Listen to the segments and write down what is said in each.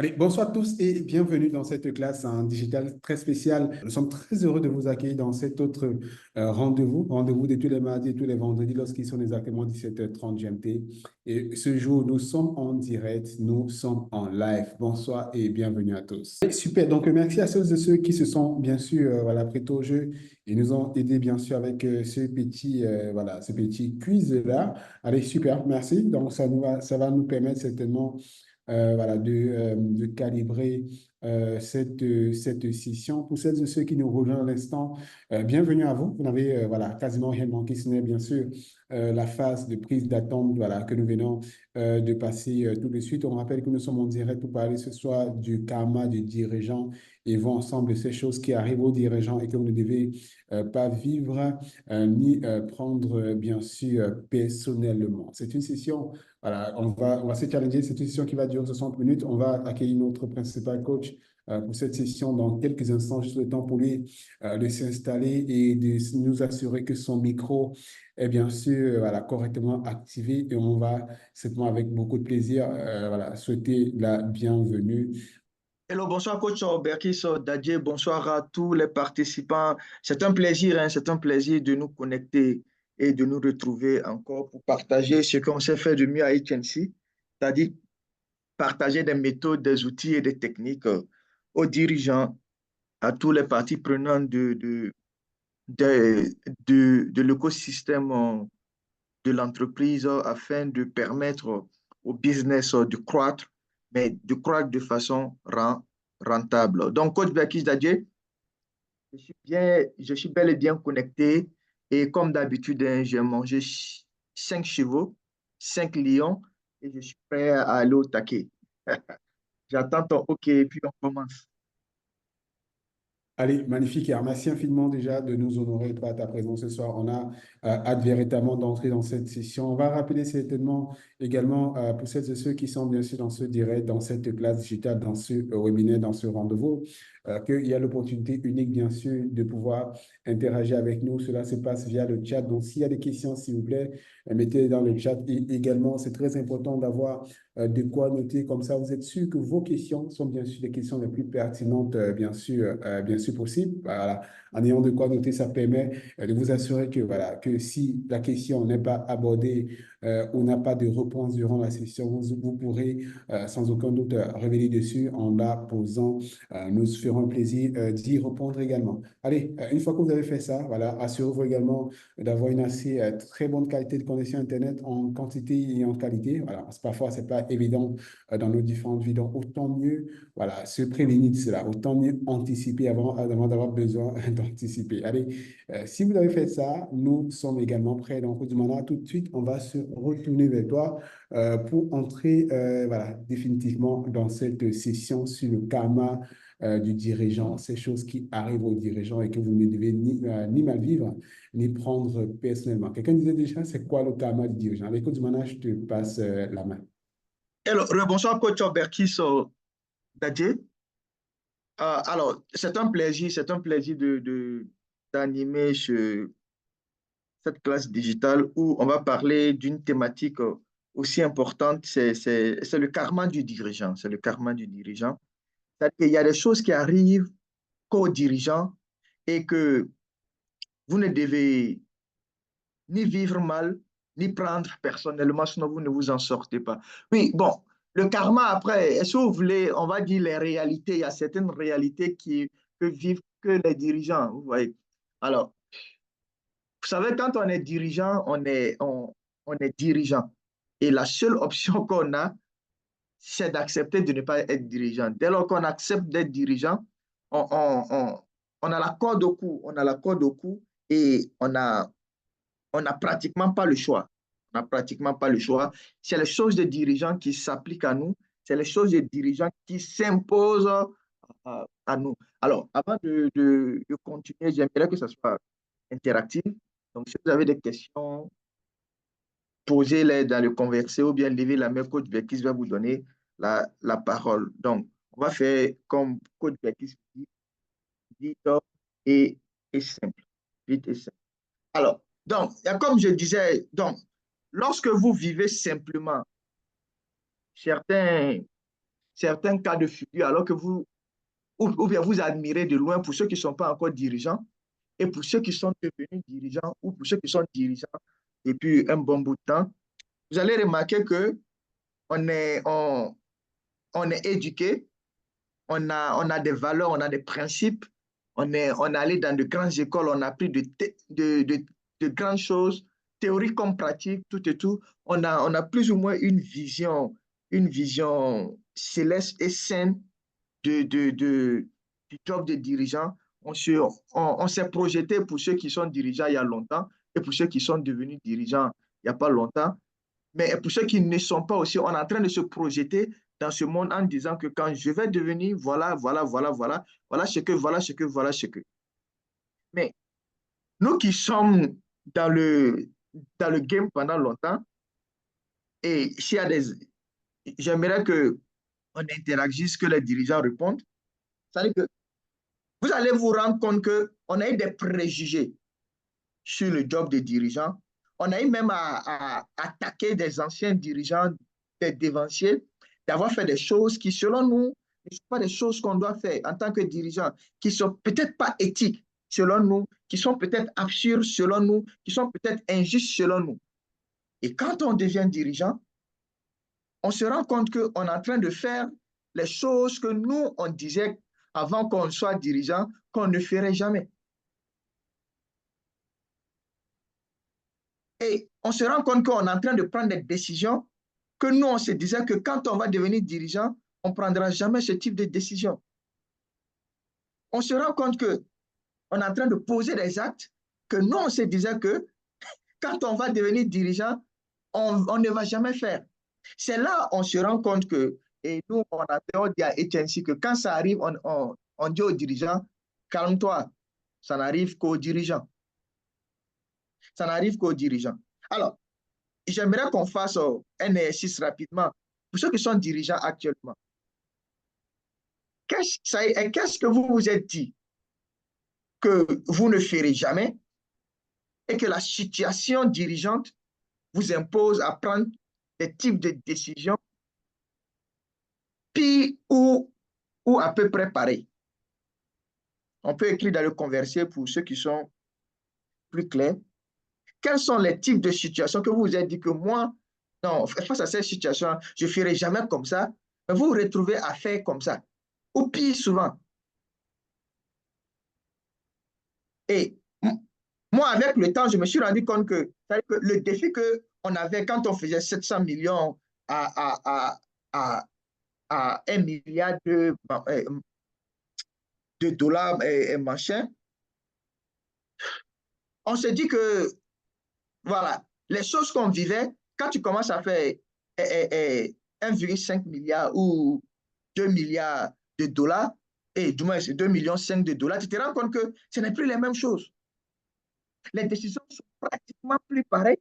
Allez, bonsoir à tous et bienvenue dans cette classe en digital très spéciale. Nous sommes très heureux de vous accueillir dans cet autre rendez-vous de tous les mardis et tous les vendredis lorsqu'ils sont exactement 17h30 GMT. Et ce jour, nous sommes en direct, nous sommes en live. Bonsoir et bienvenue à tous. Et super, donc merci à ceux et ceux qui se sont bien sûr voilà, prêtés au jeu et nous ont aidés bien sûr avec ce petit quiz-là. Allez, super, merci. Donc ça va nous permettre certainement de calibrer cette session. Pour celles et ceux qui nous rejoignent à l'instant, bienvenue à vous. Vous n'avez quasiment rien manqué, ce n'est bien sûr la phase de prise d'attente que nous venons de passer tout de suite. On rappelle que nous sommes en direct pour parler ce soir du karma du dirigeant et voir ensemble ces choses qui arrivent aux dirigeants et que vous ne devez pas vivre ni prendre, bien sûr, personnellement. C'est une session voilà, on va se challenger. C'est une session qui va durer 60 minutes. On va accueillir notre principal coach pour cette session dans quelques instants, juste le temps pour lui de s'installer et de nous assurer que son micro est bien sûr correctement activé. Et on va simplement avec beaucoup de plaisir souhaiter la bienvenue. Hello, bonsoir coach Berkis Dadje, bonsoir à tous les participants. C'est un plaisir, hein, c'est un plaisir de nous connecter et de nous retrouver encore pour partager ce qu'on sait faire de mieux à HNC, c'est-à-dire partager des méthodes, des outils et des techniques aux dirigeants, à tous les parties prenantes de, de l'écosystème de l'entreprise afin de permettre au business de croître, mais de croître de façon rentable. Donc, coach Berkis Dadje, je suis bel et bien connecté et comme d'habitude, hein, j'ai mangé 5 chevaux, 5 lions et je suis prêt à aller au taquet. J'attends ton OK et puis on commence. Allez, magnifique. Et merci infiniment déjà de nous honorer par ta présence ce soir. On a hâte véritablement d'entrer dans cette session. On va rappeler certainement également pour celles et ceux qui sont bien sûr dans ce direct, dans cette classe digitale, dans ce webinaire, dans ce rendez-vous, qu'il y a l'opportunité unique bien sûr de pouvoir interagir avec nous. Cela se passe via le chat. Donc s'il y a des questions, s'il vous plaît, mettez-les dans le chat. Et également, c'est très important d'avoir de quoi noter. Comme ça, vous êtes sûr que vos questions sont bien sûr les questions les plus pertinentes, bien sûr possible. Voilà. En ayant de quoi noter, ça permet de vous assurer que, voilà, que si la question n'est pas abordée ou n'a pas de réponse durant la session, vous pourrez sans aucun doute revenir dessus en la posant. Nous ferons un plaisir d'y répondre également. Allez, une fois que vous avez fait ça, voilà, assurez-vous également d'avoir une assez très bonne qualité de connexion Internet en quantité et en qualité. Voilà, parce que parfois, ce n'est pas évident dans nos différentes vies. Donc, autant mieux voilà, se prévenir de cela, autant mieux anticiper avant d'avoir besoin d'anticiper. Allez, si vous avez fait ça, nous sommes également prêts. Donc, Oudimana, tout de suite, on va se retourner vers toi pour entrer définitivement dans cette session sur le karma du dirigeant, ces choses qui arrivent aux dirigeants et que vous ne devez ni mal vivre, ni prendre personnellement. Quelqu'un disait déjà, c'est quoi le karma du dirigeant? Allez, Oudimana, je te passe la main. Hello, bonsoir coach Berkis Dadje. Alors, c'est un plaisir d'animer cette classe digitale où on va parler d'une thématique aussi importante, c'est le karma du dirigeant. C'est le karma du dirigeant. C'est-à-dire qu'il y a des choses qui arrivent qu'aux dirigeants et que vous ne devez ni vivre mal, ni prendre personnellement, sinon vous ne vous en sortez pas. Oui, bon, le karma après, est-ce que vous voulez, on va dire les réalités, il y a certaines réalités que vivent que les dirigeants, vous voyez. Alors, vous savez, quand on est dirigeant, on est dirigeant. Et la seule option qu'on a, c'est d'accepter de ne pas être dirigeant. Dès lors qu'on accepte d'être dirigeant, on, on, on, on a la corde au cou, on a la corde au cou et on n'a pratiquement pas le choix. On n'a pratiquement pas le choix. C'est les choses des dirigeants qui s'appliquent à nous, c'est les choses des dirigeants qui s'imposent à nous. Alors, avant de continuer, j'aimerais que ça soit interactif. Donc, si vous avez des questions, posez-les dans le conversé ou bien levez la main, coach Bekis va vous donner la parole. Donc, on va faire comme coach Bekis dit, vite et, et simple. Vite et simple. Alors, donc, comme je disais, lorsque vous vivez simplement, certains, certains cas de figure, alors que ou bien vous admirez de loin pour ceux qui ne sont pas encore dirigeants et pour ceux qui sont devenus dirigeants ou pour ceux qui sont dirigeants depuis un bon bout de temps, vous allez remarquer que on est, on, on est éduqué, on a des valeurs, on a des principes, on est allé dans de grandes écoles, on a appris de grandes choses, théorie comme pratique, tout et tout. On a plus ou moins une vision céleste et saine du job de dirigeant. On s'est projeté pour ceux qui sont dirigeants il y a longtemps et pour ceux qui sont devenus dirigeants il n'y a pas longtemps. Mais pour ceux qui ne sont pas aussi, on est en train de se projeter dans ce monde en disant que quand je vais devenir, voilà, voilà, voilà, voilà, voilà ce que, voilà ce que, voilà ce que. Mais nous qui sommes dans le, dans le game pendant longtemps, et s'il y a des, j'aimerais que on interagisse, que les dirigeants répondent. C'est-à-dire que vous allez vous rendre compte qu'on a eu des préjugés sur le job de dirigeant. On a eu même à attaquer des anciens dirigeants, des dévanciers, d'avoir fait des choses qui, selon nous, ne sont pas des choses qu'on doit faire en tant que dirigeant, qui sont peut-être pas éthiques selon nous, qui sont peut-être absurdes selon nous, qui sont peut-être injustes selon nous. Et quand on devient dirigeant, on se rend compte qu'on est en train de faire les choses que nous, on disait avant qu'on soit dirigeant, qu'on ne ferait jamais. Et on se rend compte qu'on est en train de prendre des décisions que nous, on se disait que quand on va devenir dirigeant, on ne prendra jamais ce type de décision. On se rend compte qu'on est en train de poser des actes que nous, on se disait que quand on va devenir dirigeant, on ne va jamais faire. C'est là on se rend compte que, et nous, on a dit à Etienne que quand ça arrive, on dit aux dirigeants, calme-toi, ça n'arrive qu'aux dirigeants. Ça n'arrive qu'aux dirigeants. Alors, j'aimerais qu'on fasse un exercice rapidement pour ceux qui sont dirigeants actuellement. Qu'est-ce que vous vous êtes dit que vous ne ferez jamais et que la situation dirigeante vous impose à prendre des types de décisions pires ou à peu près pareils? On peut écrire dans le converser pour ceux qui sont plus clairs. Quels sont les types de situations que vous vous êtes dit que moi, non, face à cette situation, je ne ferai jamais comme ça, mais vous vous retrouvez à faire comme ça, ou pire souvent. Et moi, avec le temps, je me suis rendu compte que le défi qu'on avait quand on faisait 700 millions à 1 milliard de dollars et machin, on se dit que, voilà, les choses qu'on vivait, quand tu commences à faire 1,5 milliard ou 2 milliards de dollars, et du moins c'est 2,5 millions de dollars, tu te rends compte que ce n'est plus les mêmes choses. Les décisions sont pratiquement plus pareilles.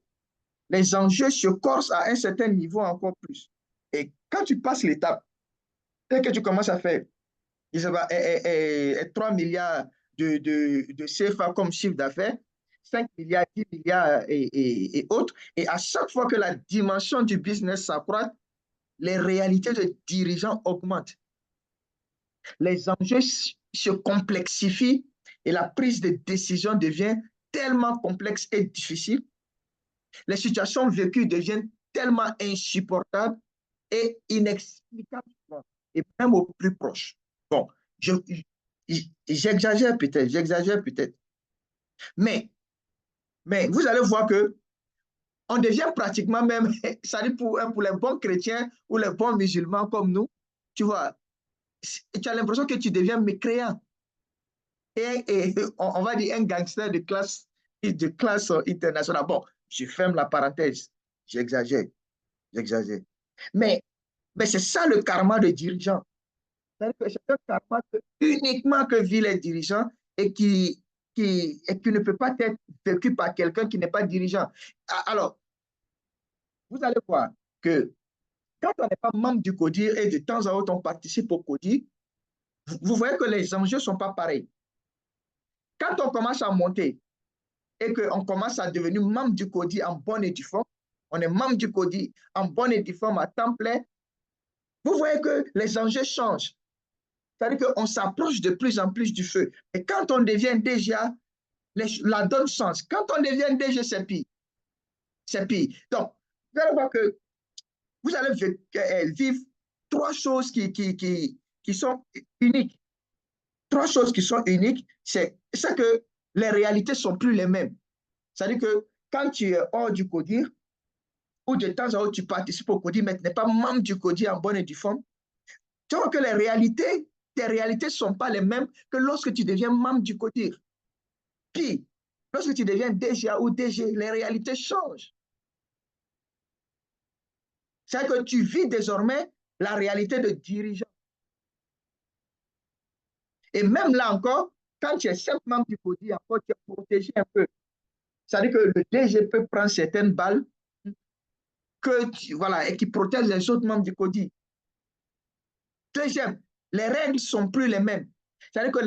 Les enjeux se corsent à un certain niveau encore plus. Et quand tu passes l'étape et que tu commences à faire, je sais pas, 3 milliards de CFA comme chiffre d'affaires, 5 milliards, 10 milliards et autres, et à chaque fois que la dimension du business s'accroît, les réalités de dirigeants augmentent. Les enjeux se complexifient et la prise de décision devient tellement complexe et difficile. Les situations vécues deviennent tellement insupportables et inexplicables, et même au plus proche. Bon, j'exagère peut-être, mais vous allez voir que on devient pratiquement même, ça dit pour les bons chrétiens ou les bons musulmans comme nous, tu vois, tu as l'impression que tu deviens mécréant. Et on va dire un gangster de classe internationale. Bon, je ferme la parenthèse, j'exagère. Mais, mais c'est ça le karma de dirigeant. C'est un karma uniquement que vivent les dirigeants et qui ne peut pas être vécu par quelqu'un qui n'est pas dirigeant. Alors, vous allez voir que quand on n'est pas membre du CODIR et de temps à autre on participe au CODIR, vous voyez que les enjeux ne sont pas pareils. Quand on commence à monter et qu'on commence à devenir membre du CODIR en bonne et due forme, on est membre du CODIR en bonne et due forme à temps plein, Vous voyez que les enjeux changent. C'est-à-dire qu'on s'approche de plus en plus du feu. Et quand on devient DGA, la donne change. Quand on devient DG, c'est pire. C'est pire. Donc, vous allez voir que vous allez vivre trois choses qui sont uniques. Trois choses qui sont uniques, c'est que les réalités ne sont plus les mêmes. C'est-à-dire que quand tu es hors du CODIR, ou de temps en temps tu participes au CODIR, mais tu n'es pas membre du CODIR en bonne et due forme, tu vois que tes réalités ne sont pas les mêmes que lorsque tu deviens membre du CODIR. Puis, lorsque tu deviens DGA ou DG, les réalités changent. C'est que tu vis désormais la réalité de dirigeant. Et même là encore, quand tu es simplement du CODIR, encore tu es protégé un peu. C'est-à-dire que le DG peut prendre certaines balles voilà, et qui protègent les autres membres du CODIR. Deuxième, les règles ne sont plus les mêmes. C'est-à-dire que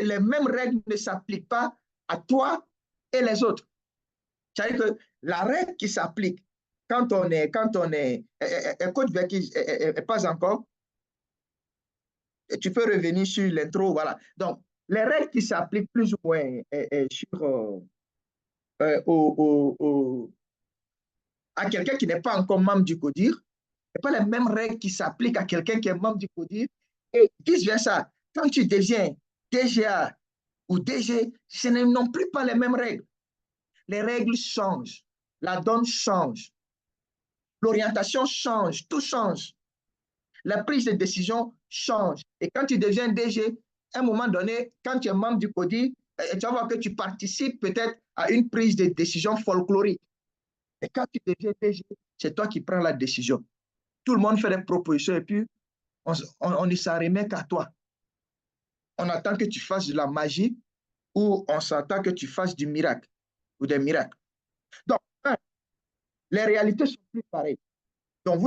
les mêmes règles ne s'appliquent pas à toi et les autres. C'est-à-dire que la règle qui s'applique quand on est coach Verkis, pas encore, tu peux revenir sur l'intro, voilà. Donc, les règles qui s'appliquent plus ou moins sur, à quelqu'un qui n'est pas encore membre du CODIR, ce pas les mêmes règles qui s'appliquent à quelqu'un qui est membre du CODIR, et vice-versa. Quand tu deviens DGA ou DG, ce n'est non plus pas les mêmes règles. Les règles changent, la donne change, l'orientation change, tout change. La prise de décision change. Et quand tu deviens DG, à un moment donné, quand tu es membre du CODIR, tu vas voir que tu participes peut-être à une prise de décision folklorique. Et quand tu deviens DG, c'est toi qui prends la décision. Tout le monde fait des propositions et puis on ne s'en remet qu'à toi. On attend que tu fasses de la magie ou on s'attend que tu fasses du miracle ou des miracles. Donc, les réalités sont plus pareilles. Donc,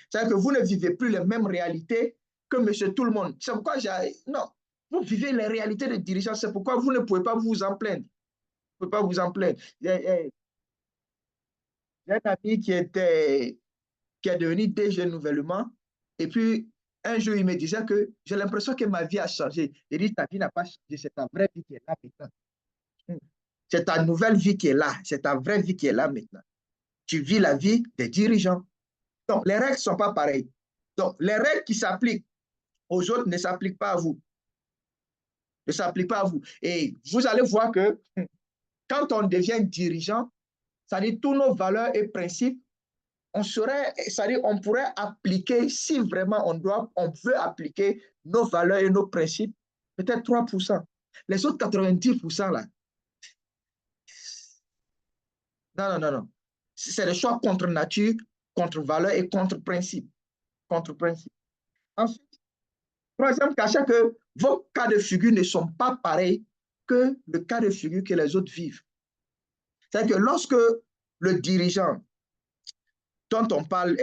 c'est-à-dire que vous ne vivez plus les mêmes réalités que monsieur tout le monde. C'est pourquoi non, vous vivez les réalités des dirigeants. C'est pourquoi vous ne pouvez pas vous en plaindre. Vous ne pouvez pas vous en plaindre. J'ai un ami qui est devenu DG nouvellement. Et puis, un jour, il me disait que j'ai l'impression que ma vie a changé. Il dit, ta vie n'a pas changé, c'est ta vraie vie qui est là maintenant. C'est ta nouvelle vie qui est là, c'est ta vraie vie qui est là maintenant. Tu vis la vie des dirigeants. Donc, les règles ne sont pas pareilles. Donc, les règles qui s'appliquent aux autres ne s'appliquent pas à vous. Ne s'appliquent pas à vous. Et vous allez voir que quand on devient dirigeant, ça dit tous nos valeurs et principes, on pourrait appliquer, si vraiment on veut appliquer nos valeurs et nos principes, peut-être 3%. Les autres 90% là, non. C'est des choix contre nature, contre valeur et contre principe. Contre principe. Ensuite, troisième cachet, que vos cas de figure ne sont pas pareils que le cas de figure que les autres vivent. C'est-à-dire que lorsque le dirigeant dont on parle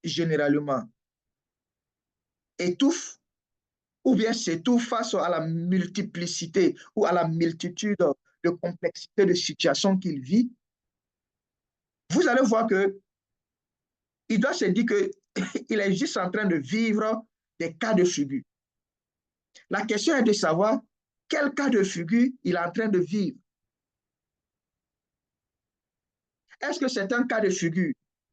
généralement étouffe ou bien s'étouffe face à la multiplicité ou à la multitude de complexités de situations qu'il vit, vous allez voir que il doit se dire qu'il est juste en train de vivre des cas de figure. La question est de savoir quel cas de figure il est en train de vivre. Est-ce que c'est un cas de figure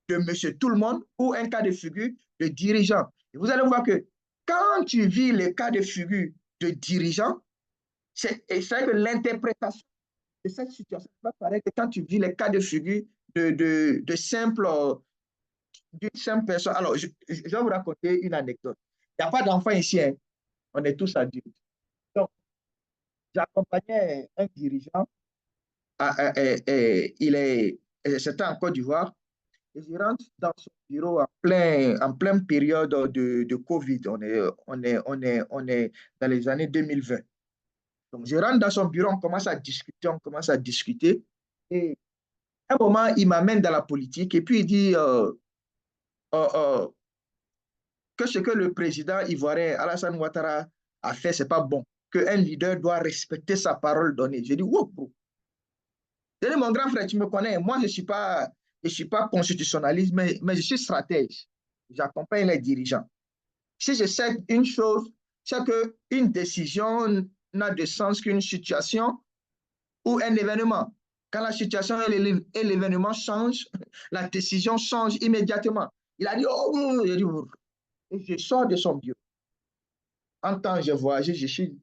de monsieur tout le monde ou un cas de figure de dirigeant? Et vous allez voir que quand tu vis le cas de figure de dirigeant, c'est que l'interprétation de cette situation va paraître que quand tu vis les cas de figure d'une simple personne. Alors, je vais vous raconter une anecdote. Il n'y a pas d'enfant ici, hein. On est tous adultes. Donc, j'accompagnais un dirigeant, c'était en Côte d'Ivoire, et je rentre dans son bureau en pleine période de Covid. On est dans les années 2020. Donc, je rentre dans son bureau, on commence à discuter. Et à un moment, il m'amène dans la politique et puis il dit que ce que le président ivoirien Alassane Ouattara a fait, ce n'est pas bon. Qu'un leader doit respecter sa parole donnée. J'ai dit, wow, bro. J'ai dit, mon grand frère, tu me connais. Moi, je ne suis pas constitutionnaliste, mais je suis stratège. j'accompagne les dirigeants. Si je sais une chose, c'est qu'une décision n'a de sens qu'une situation ou un événement. Quand la situation et l'événement changent, la décision change immédiatement. Il a dit, oh, et je sors de son bureau. En temps, j'ai voyagé, je suis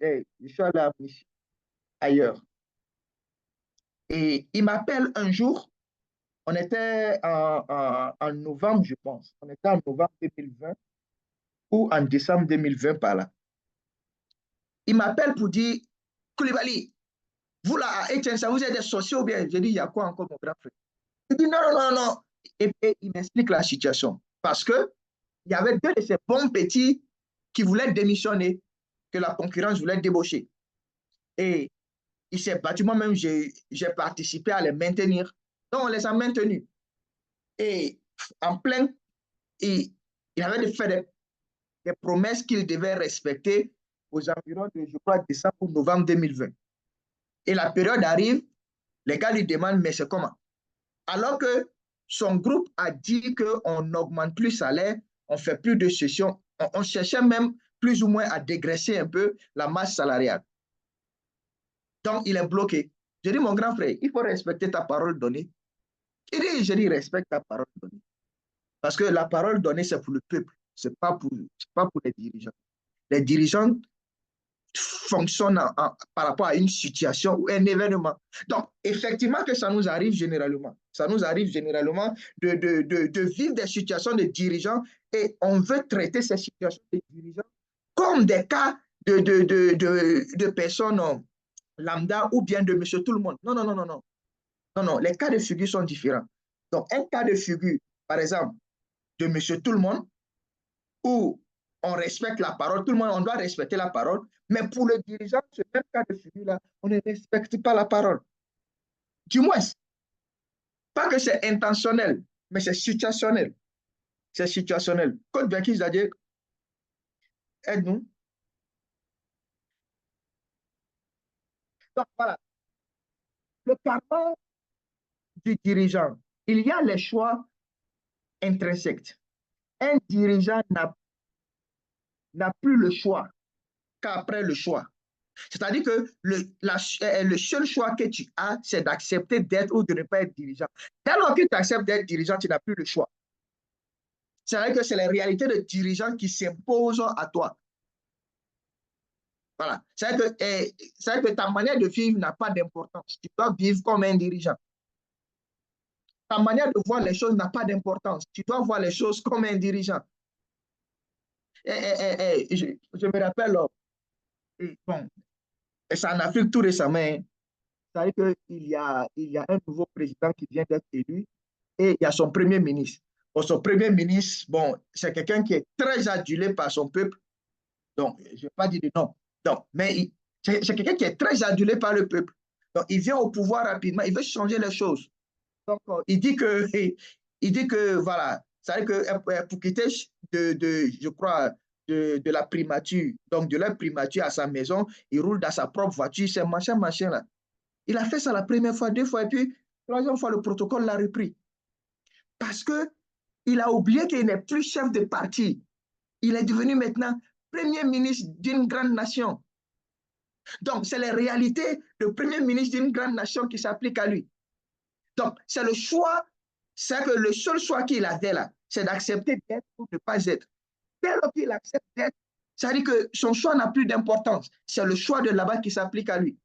allé ailleurs. Et il m'appelle un jour, on était en novembre, je pense. On était en novembre 2020 ou en décembre 2020 par là. Il m'appelle pour dire, Koulibaly, vous là, à Etienne, ça vous êtes des sorciers ou bien? J'ai dit, il y a quoi encore, mon grand frère? Il dit, non, non, non, non. Et il m'explique la situation. Parce que il y avait deux de ces bons petits qui voulaient démissionner, que la concurrence voulait débaucher. Et il s'est battu, moi-même, j'ai participé à les maintenir. Donc, on les a maintenus. Et en plein, il avait fait des promesses qu'il devait respecter aux environs de, je crois, décembre ou novembre 2020. Et la période arrive, les gars lui demandent, mais c'est comment? Alors que son groupe a dit qu'on n'augmente plus le salaire, on ne fait plus de sessions, on cherchait même plus ou moins à dégraisser un peu la masse salariale. Donc, il est bloqué. Je dis, mon grand frère, il faut respecter ta parole donnée. Je dis, respecte ta parole donnée. Parce que la parole donnée, c'est pour le peuple, ce n'est pas pour les dirigeants. Les dirigeants fonctionnent par rapport à une situation ou un événement. Donc, effectivement que ça nous arrive généralement. Ça nous arrive généralement de vivre des situations de dirigeants et on veut traiter ces situations de dirigeants comme des cas de personnes lambda ou bien de monsieur tout le monde. Non, non, non, non, non. Non, non, les cas de figure sont différents. Donc, un cas de figure, par exemple, de monsieur tout le monde, où on respecte la parole, tout le monde, on doit respecter la parole, mais pour le dirigeant, ce même cas de figure-là, on ne respecte pas la parole. Du moins, pas que c'est intentionnel, mais c'est situationnel. C'est situationnel. Code Berkis a dit, aide-nous. Donc voilà, le karma du dirigeant, il y a les choix intrinsèques. Un dirigeant n'a plus le choix qu'après le choix. C'est-à-dire que le seul choix que tu as, c'est d'accepter d'être ou de ne pas être dirigeant. Dès lors que tu acceptes d'être dirigeant, tu n'as plus le choix. C'est-à-dire que c'est les réalités de dirigeant qui s'imposent à toi. Voilà. C'est-à-dire que ta manière de vivre n'a pas d'importance. Tu dois vivre comme un dirigeant. Ta manière de voir les choses n'a pas d'importance. Tu dois voir les choses comme un dirigeant. Je me rappelle, bon, c'est en Afrique tout récemment, hein. C'est-à-dire qu'il y a un nouveau président qui vient d'être élu et il y a son premier ministre. Bon, son premier ministre, bon, c'est quelqu'un qui est très adulé par son peuple. Donc, je ne vais pas dire de non. Donc, mais c'est quelqu'un qui est très adulé par le peuple. Donc, il vient au pouvoir rapidement, il veut changer les choses. Donc, il dit que voilà, c'est-à-dire que pour quitter je crois, de la primature, donc de leur primature à sa maison, il roule dans sa propre voiture, c'est machin là. Il a fait ça la première fois, deux fois, et puis la troisième fois, le protocole l'a repris. Parce qu'il a oublié qu'il n'est plus chef de parti. Il est devenu maintenant premier ministre d'une grande nation. Donc, c'est les réalités de premier ministre d'une grande nation qui s'appliquent à lui. Donc, c'est le choix, c'est que le seul choix qu'il avait là, c'est d'accepter d'être ou de ne pas être. Dès lors qu'il accepte d'être, ça veut dire que son choix n'a plus d'importance. C'est le choix de là-bas qui s'applique à lui.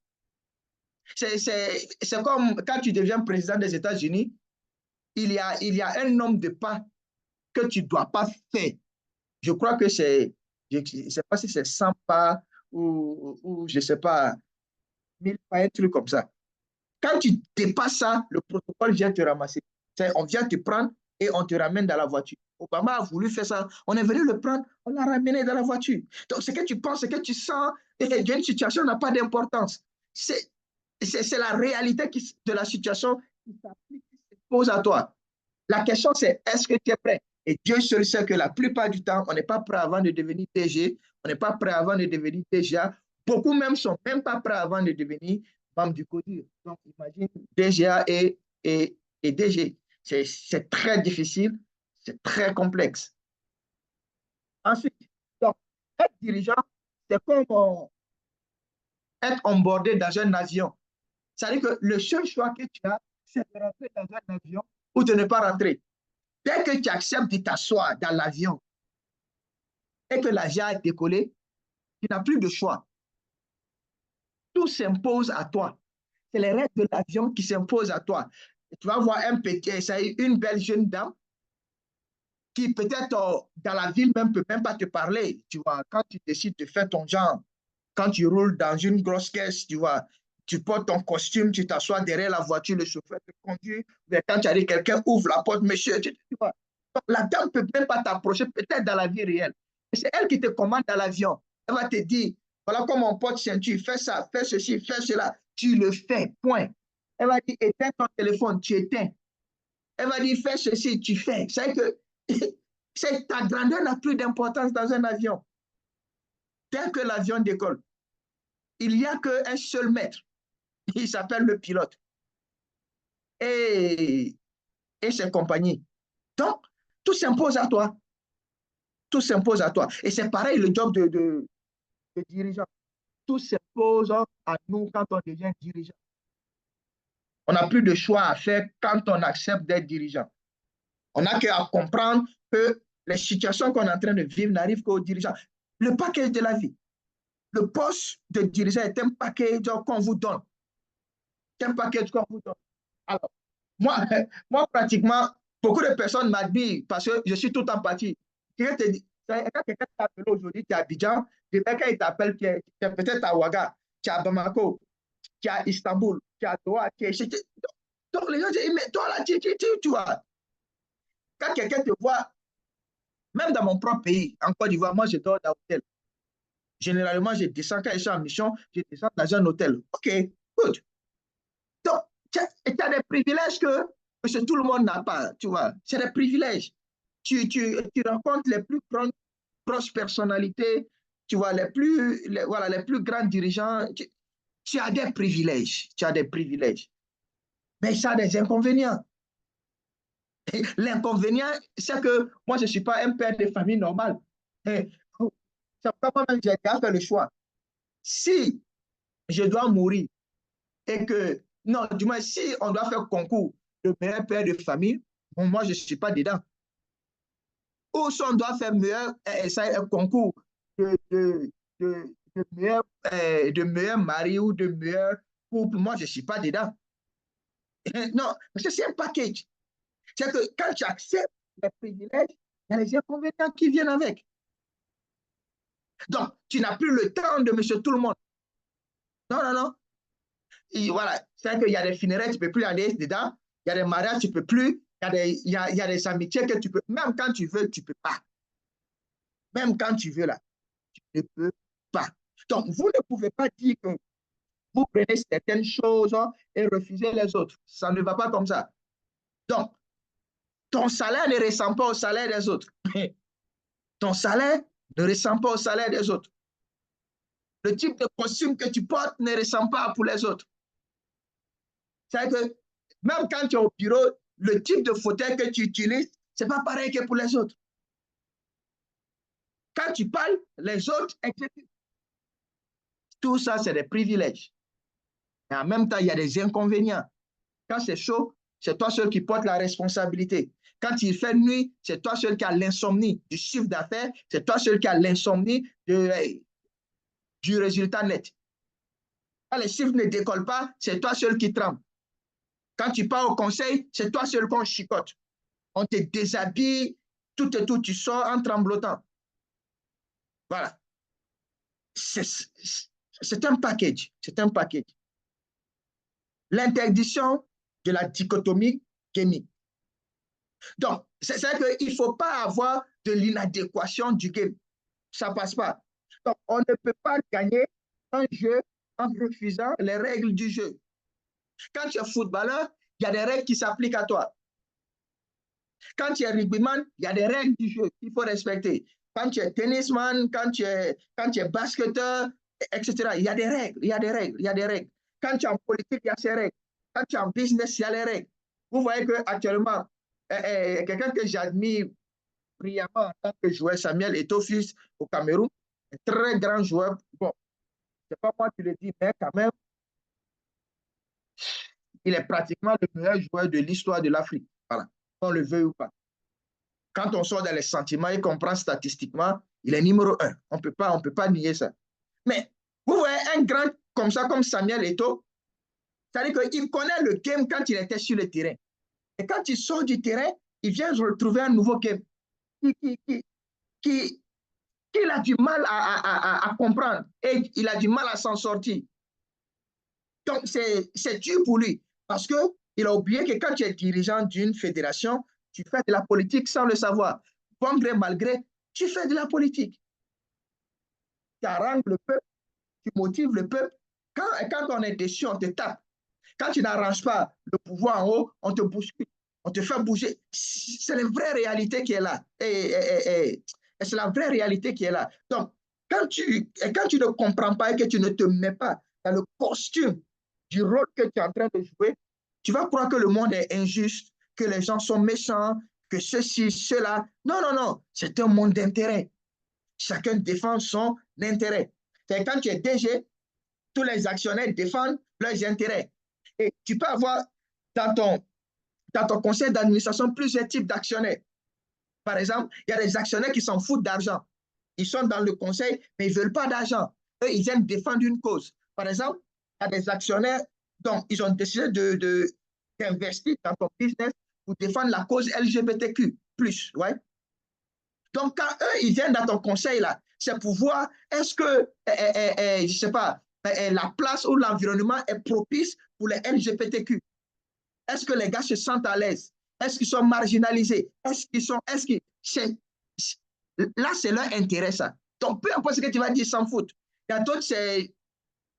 C'est comme quand tu deviens président des États-Unis, il y a un nombre de pas que tu ne dois pas faire. Je crois que je ne sais pas si c'est 100 pas ou je ne sais pas, 1000 pas, un truc comme ça. Quand tu dépasses ça, le protocole vient te ramasser. On vient te prendre et on te ramène dans la voiture. Obama a voulu faire ça. On est venu le prendre, on l'a ramené dans la voiture. Donc, ce que tu penses, ce que tu sens d'une situation n'a pas d'importance. C'est la réalité de la situation qui s'applique, qui se pose à toi. La question, c'est est-ce que tu es prêt? Et Dieu seul sait que la plupart du temps, on n'est pas prêt avant de devenir DG, on n'est pas prêt avant de devenir DGA. Beaucoup même sont même pas prêts avant de devenir membre du CODIR. Donc, imagine DGA et DG. C'est très difficile, c'est très complexe. Ensuite, donc, être dirigeant, c'est comme être embordé dans un avion. C'est-à-dire que le seul choix que tu as, c'est de rentrer dans un avion ou de ne pas rentrer. Dès que tu acceptes de t'asseoir dans l'avion et que l'avion a décollé, tu n'as plus de choix. Tout s'impose à toi. C'est les règles de l'avion qui s'imposent à toi. Tu vas voir une belle jeune dame qui peut-être dans la ville même peut même pas te parler. Tu vois, quand tu décides de faire ton genre, quand tu roules dans une grosse caisse, tu vois, tu portes ton costume, tu t'assois derrière la voiture, le chauffeur te conduit. Mais quand tu arrives, quelqu'un ouvre la porte, monsieur, tu vois. Donc, la dame ne peut même pas t'approcher, peut-être dans la vie réelle. C'est elle qui te commande dans l'avion. Elle va te dire, voilà comment on porte ceinture, fais ça, fais ceci, fais cela. Tu le fais, point. Elle va dire, éteins ton téléphone, tu éteins. Elle va dire, fais ceci, tu fais. C'est que ta grandeur n'a plus d'importance dans un avion. Dès que l'avion décolle, il n'y a qu'un seul maître. Il s'appelle le pilote. Et ses compagnies. Donc, tout s'impose à toi. Tout s'impose à toi. Et c'est pareil le job de dirigeant. Tout s'impose à nous quand on devient dirigeant. On n'a plus de choix à faire quand on accepte d'être dirigeant. On n'a qu'à comprendre que les situations qu'on est en train de vivre n'arrivent qu'aux dirigeants. Le package de la vie, le poste de dirigeant est un package qu'on vous donne. C'est un package qu'on vous donne. Alors, moi, moi pratiquement, beaucoup de personnes m'admirent parce que je suis tout en partie. Quand quelqu'un t'appelle aujourd'hui, tu es à Abidjan, demain, quand il t'appelle, tu es peut-être à Ouaga, tu es à Bamako, tu es à Istanbul, tu es à Doha, tu es chez... Donc, les gens disent, mais toi là, tu vois, quand quelqu'un te voit, même dans mon propre pays, en Côte d'Ivoire, moi, je dors dans l'hôtel. Généralement, je descends quand je suis en mission, je descends dans un hôtel. OK, good. Donc, tu as des privilèges que tout le monde n'a pas, tu vois. C'est des privilèges. Tu rencontres les plus grosses personnalités, tu vois, voilà, les plus grands dirigeants. Tu as des privilèges. Tu as des privilèges. Mais ça a des inconvénients. L'inconvénient, c'est que moi, je ne suis pas un père de famille normal. C'est pourquoi moi-même, j'ai fait le choix. Si je dois mourir et que, non, du moins, si on doit faire concours de meilleur père de famille, bon, moi, je ne suis pas dedans. Ou si on doit faire un concours de meilleur mari ou de meilleur couple, moi, je ne suis pas dedans. Non, parce que c'est un package. C'est que quand tu acceptes les privilèges, il y a les inconvénients qui viennent avec. Donc, tu n'as plus le temps de monsieur tout le monde. Non, non, non. Et voilà, c'est qu'il y a des funérailles, tu ne peux plus aller dedans. Il y a des mariages, tu ne peux plus. Il y a des amitiés que tu peux. Même quand tu veux, tu ne peux pas. Même quand tu veux, là, tu ne peux pas. Donc, vous ne pouvez pas dire que vous prenez certaines choses et refusez les autres. Ça ne va pas comme ça. Donc, ton salaire ne ressemble pas au salaire des autres. Ton salaire ne ressemble pas au salaire des autres. Le type de costume que tu portes ne ressemble pas pour les autres. C'est-à-dire que même quand tu es au bureau, le type de fauteuil que tu utilises, ce n'est pas pareil que pour les autres. Quand tu parles, les autres exécutent. Tout ça, c'est des privilèges. Et en même temps, il y a des inconvénients. Quand c'est chaud, c'est toi seul qui porte la responsabilité. Quand il fait nuit, c'est toi seul qui a l'insomnie du chiffre d'affaires, c'est toi seul qui a l'insomnie du résultat net. Quand les chiffres ne décollent pas, c'est toi seul qui tremble. Quand tu pars au conseil, c'est toi seul qu'on chicote. On te déshabille, tout et tout, tu sors en tremblotant. Voilà. C'est un package. C'est un package. L'interdiction de la dichotomie gaming. Donc, c'est-à-dire qu'il ne faut pas avoir de l'inadéquation du game. Ça ne passe pas. Donc, on ne peut pas gagner un jeu en refusant les règles du jeu. Quand tu es footballeur, il y a des règles qui s'appliquent à toi. Quand tu es rugbyman, il y a des règles du jeu qu'il faut respecter. Quand tu es tennisman, quand tu es basketteur, etc., il y a des règles, il y a des règles, il y a des règles. Quand tu es en politique, il y a ces règles. Quand tu es en business, il y a les règles. Vous voyez qu'actuellement, quelqu'un que j'admire brillamment en tant que joueur. Samuel Eto'o, fils au Cameroun, un très grand joueur. Bon, c'est pas moi qui le dis, mais quand même, il est pratiquement le meilleur joueur de l'histoire de l'Afrique. Voilà, qu'on le veuille ou pas. Quand on sort dans les sentiments et qu'on prend statistiquement, il est numéro un. On peut pas nier ça. Mais vous voyez un grand comme ça, comme Samuel Eto'o, c'est-à-dire qu'il connaît le game quand il était sur le terrain. Et quand il sort du terrain, il vient retrouver un nouveau game qu'il a du mal à comprendre et il a du mal à s'en sortir. Donc, c'est dur pour lui parce qu'il a oublié que quand tu es dirigeant d'une fédération, tu fais de la politique sans le savoir. Bon gré, mal gré, tu fais de la politique. Tu arranges le peuple, tu motives le peuple. Quand on est déçu, on te tape. Quand tu n'arranges pas le pouvoir en haut, on te bouscule, on te fait bouger. C'est la vraie réalité qui est là. Et c'est la vraie réalité qui est là. Donc, quand tu ne comprends pas et que tu ne te mets pas dans le costume du rôle que tu es en train de jouer, tu vas croire que le monde est injuste, que les gens sont méchants, que ceci, cela. Non, non, non. C'est un monde d'intérêt. Chacun défend son intérêt. C'est quand tu es DG, tous les actionnaires défendent leurs intérêts. Et tu peux avoir dans ton conseil d'administration plusieurs types d'actionnaires. Par exemple, il y a des actionnaires qui s'en foutent d'argent. Ils sont dans le conseil, mais ils ne veulent pas d'argent. Eux, ils aiment défendre une cause. Par exemple, il y a des actionnaires dont ils ont décidé d'investir dans ton business pour défendre la cause LGBTQ+. Ouais. Donc, quand eux, ils viennent dans ton conseil, là, c'est pour voir est-ce que, je ne sais pas, la place ou l'environnement est propice pour les LGBTQ. Est-ce que les gars se sentent à l'aise? Est-ce qu'ils sont marginalisés? Là, c'est leur intérêt, ça. Donc, peu importe ce que tu vas dire, s'en foutent. Il y a d'autres,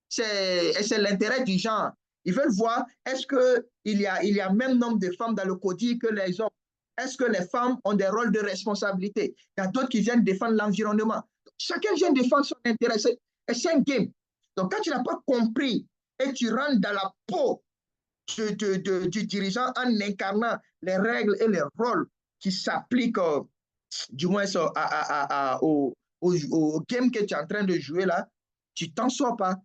c'est l'intérêt du genre. Ils veulent voir, est-ce qu'il y a même nombre de femmes dans le CODI que les hommes? Est-ce que les femmes ont des rôles de responsabilité? Il y a d'autres qui viennent défendre l'environnement. Chacun vient défendre son intérêt. C'est un game. Donc, quand tu n'as pas compris et tu rentres dans la peau du dirigeant en incarnant les règles et les rôles qui s'appliquent, du moins au game que tu es en train de jouer là, tu t'en sors pas.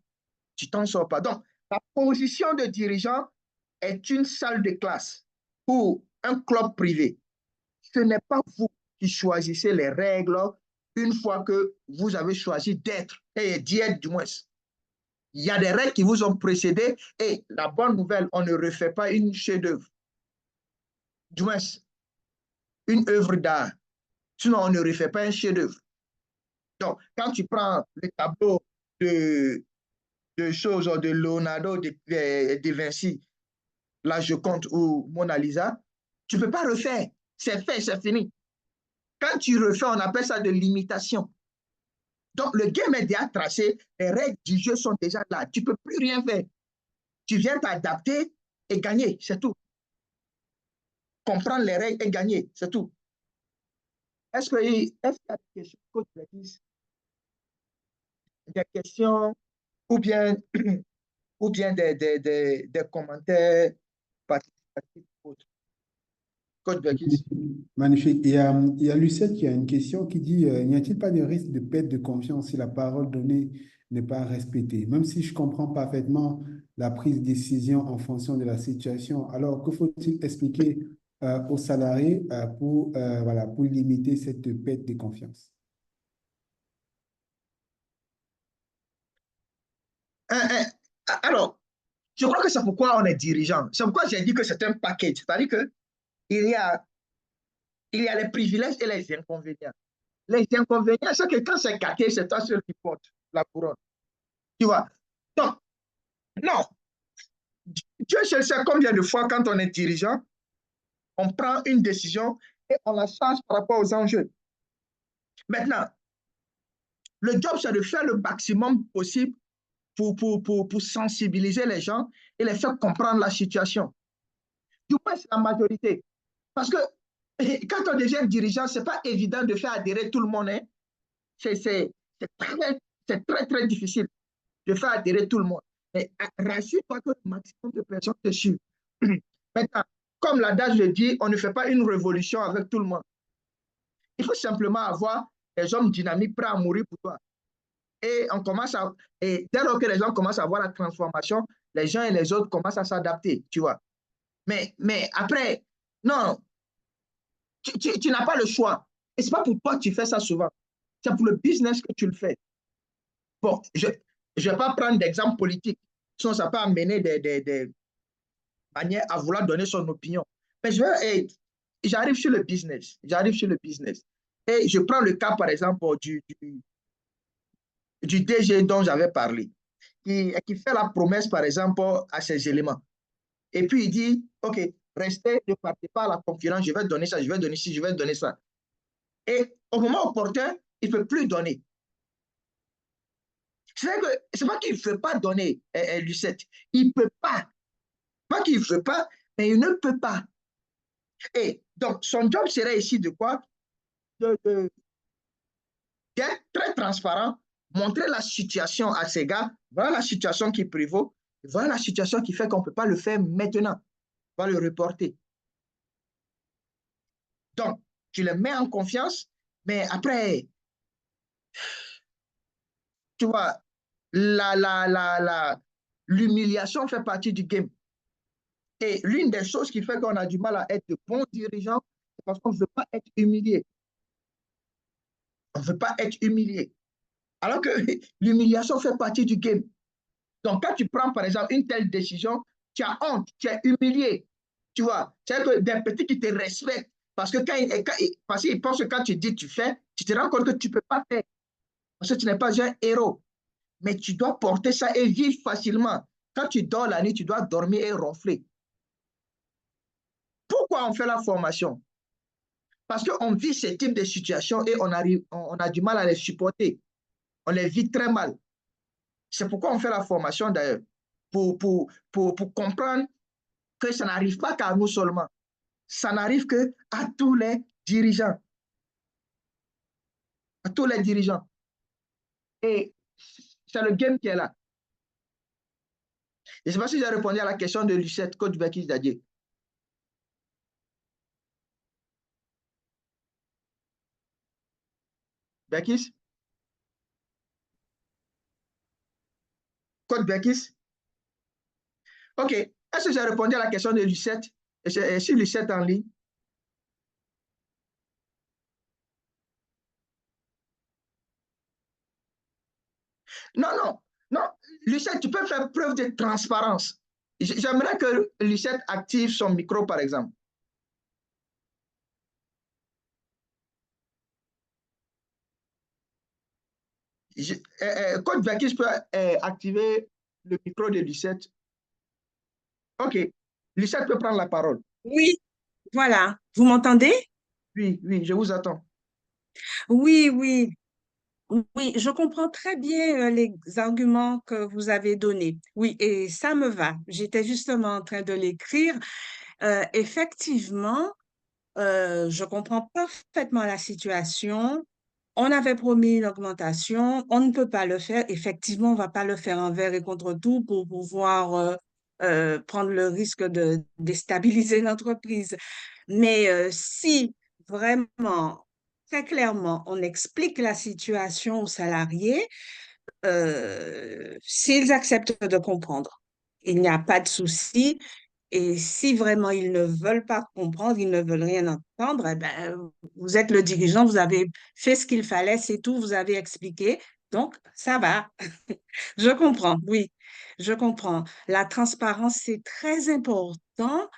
Tu t'en sors pas. Donc, la position de dirigeant est une salle de classe ou un club privé. Ce n'est pas vous qui choisissez les règles une fois que vous avez choisi d'être, et d'y être du moins. Il y a des règles qui vous ont précédé et la bonne nouvelle, on ne refait pas une chef-d'œuvre. Du moins, une œuvre d'art. Sinon, on ne refait pas un chef-d'œuvre. Donc, quand tu prends le tableau de choses de Leonardo de Vinci, La Joconde ou Mona Lisa, tu ne peux pas refaire. C'est fait, c'est fini. Quand tu refais, on appelle ça de l'imitation. Donc, le game est déjà tracé, les règles du jeu sont déjà là. Tu ne peux plus rien faire. Tu viens t'adapter et gagner, c'est tout. Comprendre les règles et gagner, c'est tout. Est-ce qu'il y a des questions, coach Bétis? Des questions ou bien, ou bien des commentaires participatifs autres? Coach Bétis. Magnifique. Il y a Lucette qui a une question qui dit, n'y a-t-il pas de risque de perte de confiance si la parole donnée n'est pas respectée? Même si je comprends parfaitement la prise de décision en fonction de la situation, alors que faut-il expliquer aux salariés voilà, pour limiter cette perte de confiance? Alors, je crois que c'est pourquoi on est dirigeant. C'est pourquoi j'ai dit que c'est un package. C'est-à-dire qu'il y a, il y a les privilèges et les inconvénients. Les inconvénients, c'est que quand c'est caqué, c'est toi seul qui porte la couronne. Tu vois? Donc, non. Dieu seul sait combien de fois, quand on est dirigeant, on prend une décision et on la change par rapport aux enjeux. Maintenant, le job, c'est de faire le maximum possible pour sensibiliser les gens et les faire comprendre la situation. Du moins, c'est la majorité. Parce que quand on devient dirigeant, ce n'est pas évident de faire adhérer tout le monde. Hein. C'est très, très difficile de faire adhérer tout le monde. Mais rassure-toi que le maximum de personnes te suivent. Maintenant, comme l'adage le dit, on ne fait pas une révolution avec tout le monde. Il faut simplement avoir des hommes dynamiques prêts à mourir pour toi. Et dès lors que les gens commencent à voir la transformation, les gens et les autres commencent à s'adapter, tu vois. Mais après, non, tu n'as pas le choix. Et c'est pas pour toi que tu fais ça souvent. C'est pour le business que tu le fais. Bon, je ne vais pas prendre d'exemple politique, sinon ça peut amener des manières à vouloir donner son opinion. Mais j'arrive sur le business. J'arrive sur le business. Et je prends le cas, par exemple, du DG dont j'avais parlé, qui fait la promesse, par exemple, à ses éléments. Et puis il dit, OK, restez, ne partez pas à la concurrence, je vais donner ça, je vais donner ci, je vais donner ça. Et au moment opportun, il ne peut plus donner. C'est pas qu'il ne veut pas donner, Lucette. Il ne peut pas. Pas qu'il ne veut pas, mais il ne peut pas. Et donc, son job serait ici de quoi? D'être très transparent, montrer la situation à ces gars. Voilà la situation qui prévaut. Voilà la situation qui fait qu'on ne peut pas le faire maintenant. On va le reporter. Donc, tu les mets en confiance, mais après, tu vois, l'humiliation fait partie du game. Et l'une des choses qui fait qu'on a du mal à être de bons dirigeants, c'est parce qu'on ne veut pas être humilié. On ne veut pas être humilié. Alors que l'humiliation fait partie du game. Donc, quand tu prends, par exemple, une telle décision, tu as honte, tu es humilié. Tu vois, c'est que des petits qui te respectent. Parce que parce qu'ils pensent que quand tu dis tu fais, tu te rends compte que tu ne peux pas faire. Parce que tu n'es pas un héros. Mais tu dois porter ça et vivre facilement. Quand tu dors la nuit, tu dois dormir et ronfler. Pourquoi on fait la formation? Parce qu'on vit ce type de situation et on a du mal à les supporter. On les vit très mal. C'est pourquoi on fait la formation d'ailleurs. Pour comprendre que ça n'arrive pas qu'à nous seulement. Ça n'arrive qu'à tous les dirigeants. À tous les dirigeants. Et c'est le game qui est là. Je ne sais pas si j'ai répondu à la question de Lucette, coach Bekis Dadier. Bekis? Coach Bekis? OK. Est-ce que j'ai répondu à la question de Lucette? Est-ce que Lucette en ligne? Non, non, non. Lucette, tu peux faire preuve de transparence. J'aimerais que Lucette active son micro, par exemple. Coach Bekis peut activer le micro de Lucette. OK. Lucette peut prendre la parole. Oui, voilà. Vous m'entendez? Oui, oui, je vous attends. Oui, oui, oui, je comprends très bien les arguments que vous avez donnés. Oui, et ça me va. J'étais justement en train de l'écrire. Effectivement, je comprends parfaitement la situation. On avait promis une augmentation, on ne peut pas le faire. Effectivement, on ne va pas le faire envers et contre tout pour pouvoir prendre le risque de déstabiliser l'entreprise. Mais si vraiment, très clairement, on explique la situation aux salariés, s'ils acceptent de comprendre, il n'y a pas de souci. Et si vraiment ils ne veulent pas comprendre, ils ne veulent rien entendre, eh ben, vous êtes le dirigeant, vous avez fait ce qu'il fallait, c'est tout, vous avez expliqué. Donc, ça va. Je comprends, oui, je comprends. La transparence, c'est très important.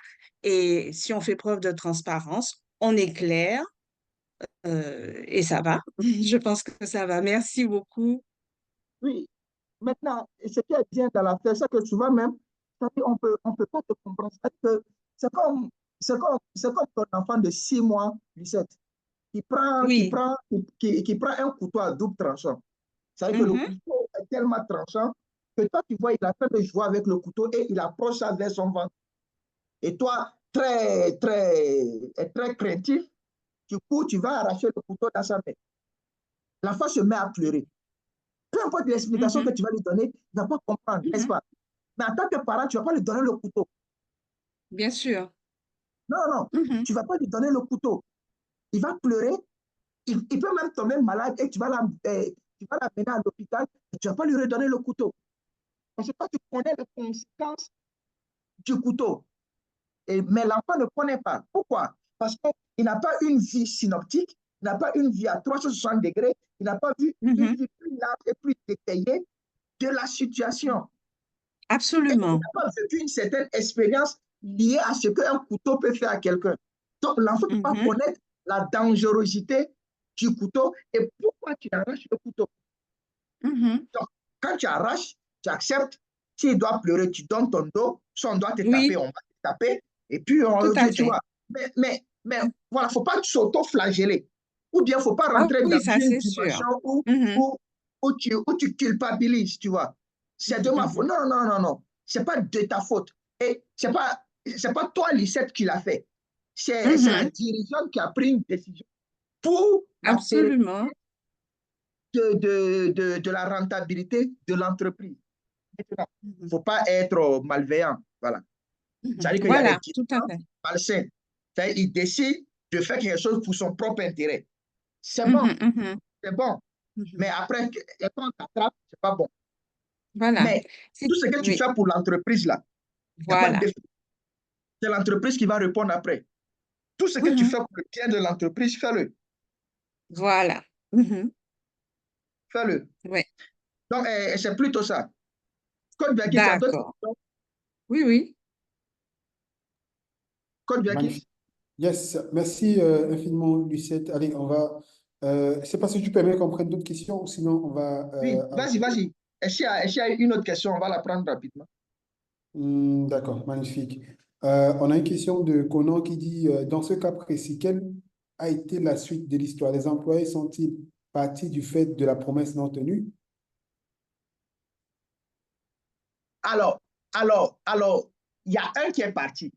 Et si on fait preuve de transparence, on est clair et ça va. Je pense que ça va. Merci beaucoup. Oui, maintenant, ce qui est bien dans l'affaire, c'est que souvent même, on peut pas te comprendre. C'est comme, c'est comme ton enfant de 6 mois, 17, Oui. qui prend un couteau à double tranchant. C'est-à-dire que le Mhm, couteau est tellement tranchant que toi, tu vois, il est en train de jouer avec le couteau et il approche ça vers son ventre. Et toi, très craintif, du coup, tu vas arracher le couteau dans sa main. L'enfant se met à pleurer. Peu importe l'explication que mhm, tu vas lui donner, il ne va pas comprendre, n'est-ce mhm. pas? Mais en tant que parent, tu ne vas pas lui donner le couteau. Bien sûr. Non, non, Mhm, tu ne vas pas lui donner le couteau. Il va pleurer il peut même tomber malade et tu vas l'amener à l'hôpital et tu ne vas pas lui redonner le couteau. Parce que toi, tu connais les conséquences du couteau. Mais l'enfant ne connaît pas. Pourquoi? Parce qu'il n'a pas une vie synoptique, il n'a pas une vie à 360 degrés, il n'a pas vu une vie plus large et plus détaillée de la situation. Et il Absolument. n'a pas vécu une certaine expérience liée à ce qu'un couteau peut faire à quelqu'un. Donc, l'enfant ne peut pas connaître la dangerosité du couteau et pourquoi tu arraches le couteau. Donc, quand tu arraches, tu acceptes. S'il doit pleurer, tu donnes ton dos. Si on doit te taper, on va te taper. Et puis, Tout à tu fait. vois. Mais voilà, il ne faut pas s'auto-flageller. Ou bien, il ne faut pas Ah rentrer dans oui, ça une c'est sûr. dimension où tu culpabilises, tu vois. C'est de ma faute. Non, non, non, non. Ce n'est pas de ta faute. Et ce n'est pas toi, Lisette, qui l'a fait. C'est la dirigeante qui a pris une décision pour la pérennité Absolument. de la rentabilité de l'entreprise. Il ne faut pas être malveillant. Voilà. C'est-à-dire qu'il y a des Voilà, tout à dirigeants fait. malsains. Ils décident de faire quelque chose pour son propre intérêt. C'est bon, c'est bon. Mais après, quand on t'attrape, c'est pas bon. Voilà. Mais tout ce que tu Oui, fais pour l'entreprise, là, il n'y a pas de voilà. défi. C'est l'entreprise qui va répondre après. Tout ce que tu fais pour le bien de l'entreprise, fais-le. Voilà. Fais-le. Oui, Donc, c'est plutôt ça. Code Verkis, tu as d'autres d'accord. questions? Oui, oui. Code Magnifique. Verkis? Yes, merci infiniment, Lucette. Allez, on va. Je sais pas si tu permets qu'on prenne d'autres questions ou sinon on va. Oui, vas-y, vas-y. Est-ce qu'il y a une autre question? On va la prendre rapidement. D'accord, magnifique. On a une question de Conan qui dit, dans ce cas précis, quelle a été la suite de l'histoire? Les employés sont-ils partis du fait de la promesse non tenue? Alors, il y a un qui est parti.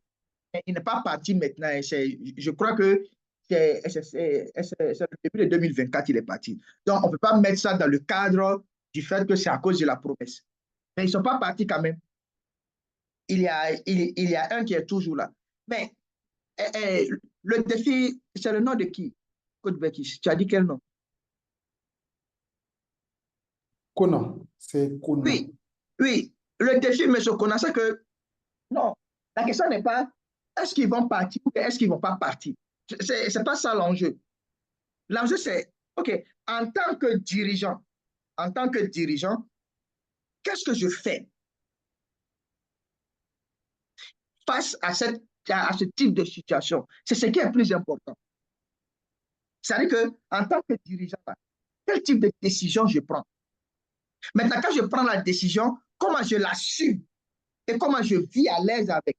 Mais il n'est pas parti maintenant. Je crois que c'est le début de 2024 qu'il est parti. Donc, on ne peut pas mettre ça dans le cadre du fait que c'est à cause de la promesse. Mais ils ne sont pas partis quand même. Il y a un qui est toujours là. Mais le défi, c'est le nom de qui? Code Bekis. Tu as dit quel nom? Conan, c'est Conan. Oui, oui. Le défi, M. Kona, c'est que non, la question n'est pas est-ce qu'ils vont partir ou est-ce qu'ils ne vont pas partir. Ce n'est pas ça l'enjeu. L'enjeu, c'est, OK, en tant que dirigeant, en tant que dirigeant, qu'est-ce que je fais face à ce type de situation? C'est ce qui est le plus important. C'est-à-dire qu'en tant que dirigeant, quel type de décision je prends? Maintenant, quand je prends la décision, comment je l'assume et comment je vis à l'aise avec?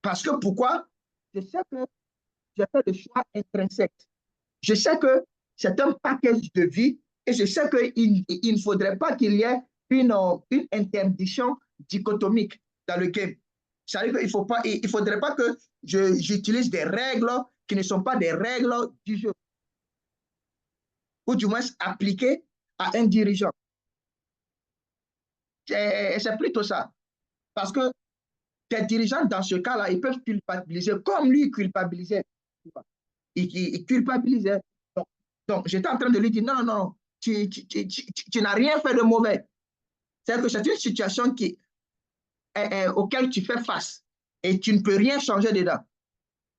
Parce que pourquoi? Je sais que j'ai fait le choix intrinsèque. Je sais que c'est un package de vie et je sais qu'il ne faudrait pas qu'il y ait une interdiction dichotomique dans le game. C'est-à-dire qu'il ne faudrait pas que j'utilise des règles qui ne sont pas des règles du jeu, ou du moins appliquées à un dirigeant. C'est plutôt ça. Parce que des dirigeants, dans ce cas-là, ils peuvent culpabiliser comme lui culpabilisait. Il culpabilisait. Donc, j'étais en train de lui dire, non, non, non, tu n'as rien fait de mauvais. C'est-à-dire que c'est une situation auquel tu fais face et tu ne peux rien changer dedans.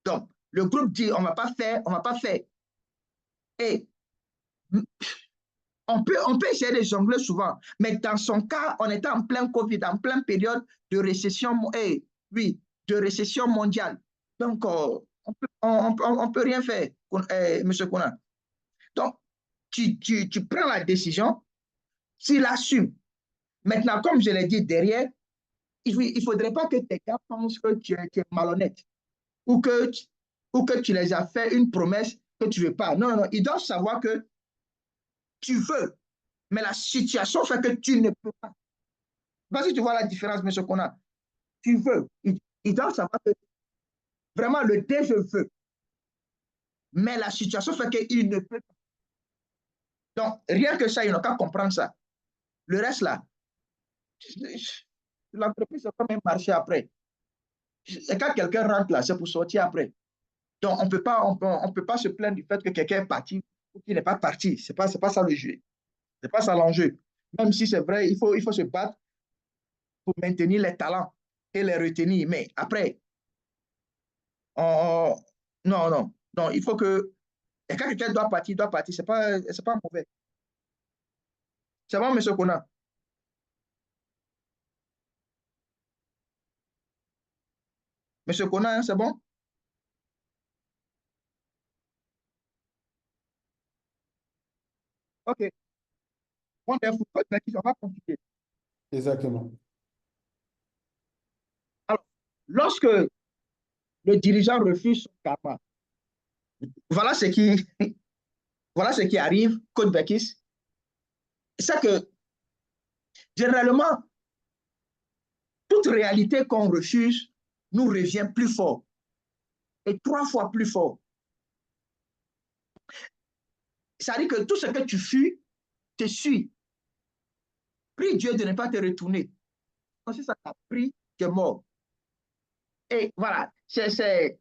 Donc, le groupe dit, on ne va pas faire, on ne va pas faire. Et on peut essayer de jongler souvent, mais dans son cas, on était en plein Covid, en pleine période de récession, oui, de récession mondiale. Donc, on peut rien faire, M. Kounan. Donc, tu prends la décision, tu l'assumes. Maintenant, comme je l'ai dit derrière, il ne faudrait pas que tes gars pensent que tu es malhonnête ou que tu les as fait une promesse que tu ne veux pas. Non, non, non, ils doivent savoir que tu veux, mais la situation fait que tu ne peux pas. Parce que tu vois la différence, M. Kona. Tu veux. Ils doivent savoir que vraiment le dé, je veux. Mais la situation fait qu'il ne peut pas. Donc, rien que ça, ils n'ont qu'à comprendre ça. Le reste, là, l'entreprise, c'est comme un marché après. Et quand quelqu'un rentre là, c'est pour sortir après. Donc, on peut pas se plaindre du fait que quelqu'un est parti ou qu'il n'est pas parti. C'est pas ça le jeu. C'est pas ça l'enjeu. Même si c'est vrai, il faut se battre pour maintenir les talents et les retenir. Mais après, on- non, non, non, il faut que, et quand quelqu'un doit partir, il doit partir. C'est pas mauvais. C'est bon, monsieur Kona. Monsieur Kona, hein, c'est bon? OK. Wonderful. On va continuer. Exactement. Alors, lorsque le dirigeant refuse son karma, voilà ce qui, voilà ce qui arrive, Code Bekis. C'est que, généralement, toute réalité qu'on refuse nous revient plus fort et 3 fois plus fort. Ça veut dire que tout ce que tu fuis te suit. Prie Dieu de ne pas te retourner. Si ça t'a pris, tu es mort. Et voilà, j'aime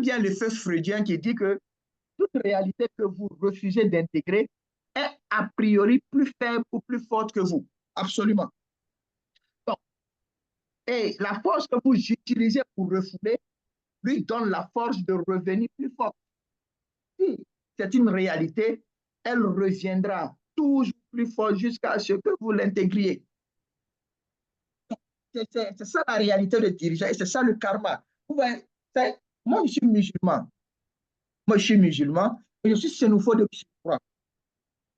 bien le feu freudien qui dit que toute réalité que vous refusez d'intégrer est a priori plus faible ou plus forte que vous. Absolument. Donc, et la force que vous utilisez pour refouler lui donne la force de revenir plus fort. Si c'est une réalité, elle reviendra toujours plus fort jusqu'à ce que vous l'intégriez. C'est ça la réalité des dirigeants et c'est ça le karma. Vous voyez, moi, je suis musulman. Moi, je suis musulman et je suis xénophobe de surcroît.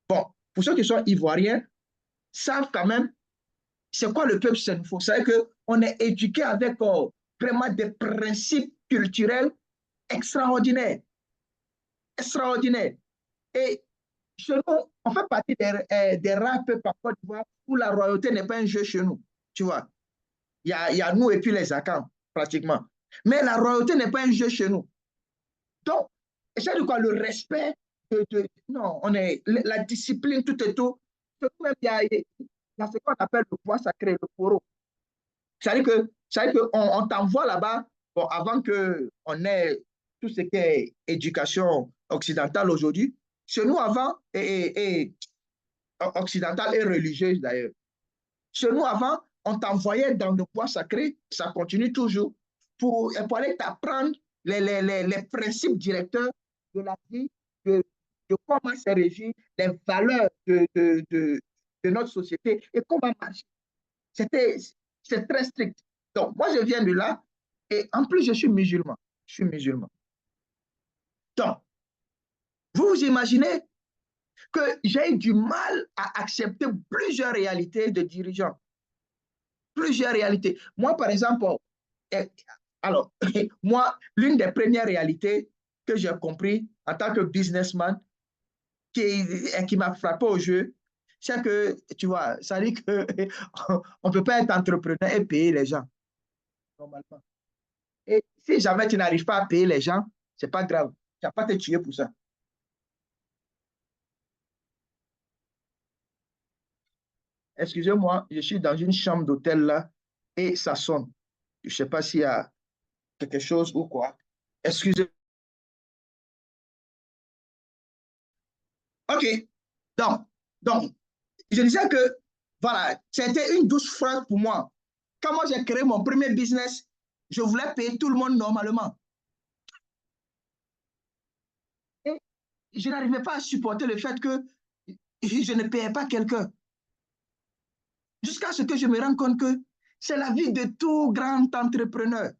Bon, pour ceux qui sont ivoiriens, savent quand même c'est quoi le peuple xénophobe. C'est qu'on est éduqué avec vraiment des principes culturels extraordinaires. Extraordinaires. Et chez nous, on fait partie des rares peuples parfois où la royauté n'est pas un jeu chez nous. Tu vois, il y a nous et puis les Akans, pratiquement. Mais la royauté n'est pas un jeu chez nous. Donc, c'est de quoi le respect non, on est la discipline, tout et tout. Même il y a ce qu'on appelle le bois sacré, le poro. C'est-à-dire on t'envoie là-bas bon, avant qu'on ait tout ce qui est éducation occidentale aujourd'hui. Chez nous, avant, et occidentale et religieuse d'ailleurs. Chez nous, avant, on t'envoyait dans le bois sacré, ça continue toujours, pour aller t'apprendre les principes directeurs de la vie, de, de comment c'est régi, les valeurs de notre société et comment marcher. C'est très strict. Donc, moi, je viens de là et en plus, je suis musulman. Je suis musulman. Donc, vous vous imaginez que j'ai eu du mal à accepter plusieurs réalités de dirigeants. Plusieurs réalités. Moi, par exemple, alors, moi, l'une des premières réalités que j'ai compris en tant que businessman qui m'a frappé au jeu, c'est que, tu vois, ça dit qu'on ne peut pas être entrepreneur et payer les gens, normalement. Et si jamais tu n'arrives pas à payer les gens, c'est pas grave. Tu n'as pas te tuer pour ça. Excusez-moi, je suis dans une chambre d'hôtel là et ça sonne. Je ne sais pas s'il y a quelque chose ou quoi. Excusez. OK. Donc, donc, je disais que, voilà, c'était une douce phrase pour moi. Quand moi j'ai créé mon premier business, je voulais payer tout le monde normalement. Et je n'arrivais pas à supporter le fait que je ne payais pas quelqu'un. Jusqu'à ce que je me rende compte que c'est la vie de tout grand entrepreneur.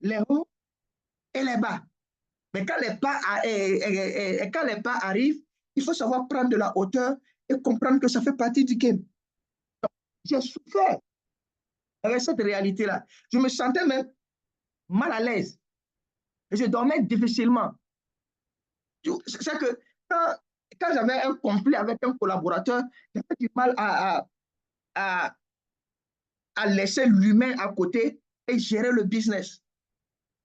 Les hauts et les bas. Mais quand les bas arrivent, il faut savoir prendre de la hauteur et comprendre que ça fait partie du game. J'ai souffert avec cette réalité-là. Je me sentais même mal à l'aise. Je dormais difficilement. C'est que quand j'avais un conflit avec un collaborateur, j'avais du mal à, à laisser l'humain à côté et gérer le business.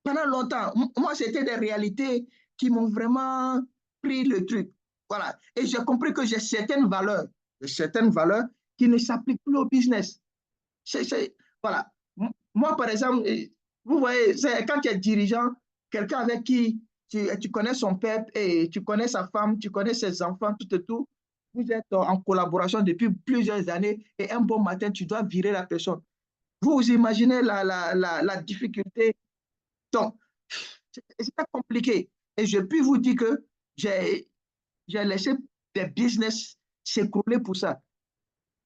Pendant longtemps, moi, c'était des réalités qui m'ont vraiment pris le truc. Voilà. Et j'ai compris que j'ai certaines valeurs qui ne s'appliquent plus au business. Voilà. Moi, par exemple, vous voyez, quand tu es dirigeant, quelqu'un avec qui tu connais son père et tu connais sa femme, tu connais ses enfants, tout et tout. Vous êtes en collaboration depuis plusieurs années et un bon matin, tu dois virer la personne. Vous imaginez la difficulté. Donc, c'est pas compliqué. Et je puis vous dire que j'ai laissé des business s'écrouler pour ça.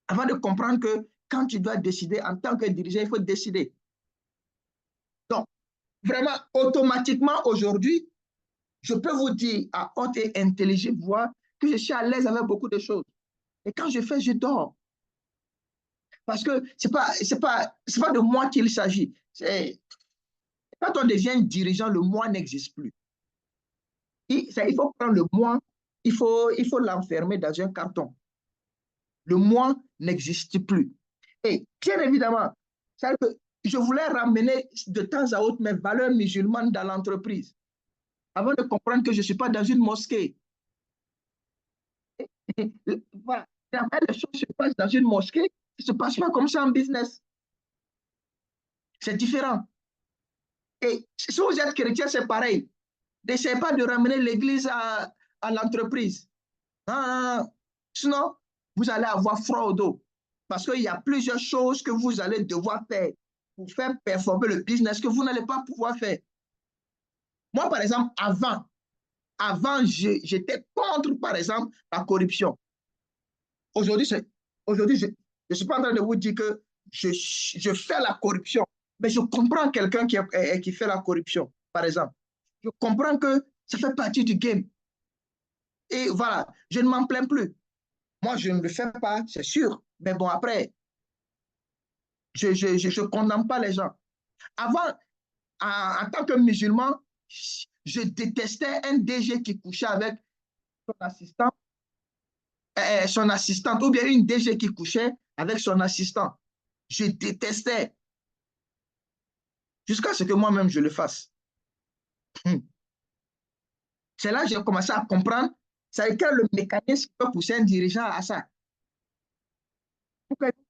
Avant de comprendre que quand tu dois décider en tant que dirigeant, il faut décider. Donc, vraiment, automatiquement, aujourd'hui, je peux vous dire à haute et intelligible voix que je suis à l'aise avec beaucoup de choses. Et quand je fais, je dors. Parce que c'est pas de moi qu'il s'agit. Quand on devient dirigeant, le moi n'existe plus. Il faut prendre le moi, il faut l'enfermer dans un carton. Le moi n'existe plus. Et bien évidemment, je voulais ramener de temps à autre mes valeurs musulmanes dans l'entreprise, avant de comprendre que je ne suis pas dans une mosquée. Voilà. Les choses se passent dans une mosquée, ça ne se passe pas comme ça en business. C'est différent. Et si vous êtes chrétien, c'est pareil. N'essayez pas de ramener l'église à l'entreprise. Sinon, vous allez avoir froid au dos. Parce qu'il y a plusieurs choses que vous allez devoir faire pour faire performer le business que vous n'allez pas pouvoir faire. Moi, par exemple, avant j'étais contre, par exemple, la corruption. Aujourd'hui, je ne suis pas en train de vous dire que je fais la corruption, mais je comprends quelqu'un qui fait la corruption, par exemple. Je comprends que ça fait partie du game. Et voilà, je ne m'en plains plus. Moi, je ne le fais pas, c'est sûr. Mais bon, après, je ne condamne pas les gens. Avant, en tant que musulman, je détestais un DG qui couchait avec son assistant, son assistante, ou bien une DG qui couchait avec son assistant. Je détestais. Jusqu'à ce que moi-même je le fasse. C'est là que j'ai commencé à comprendre c'est quel le mécanisme qui peut pousser un dirigeant à ça.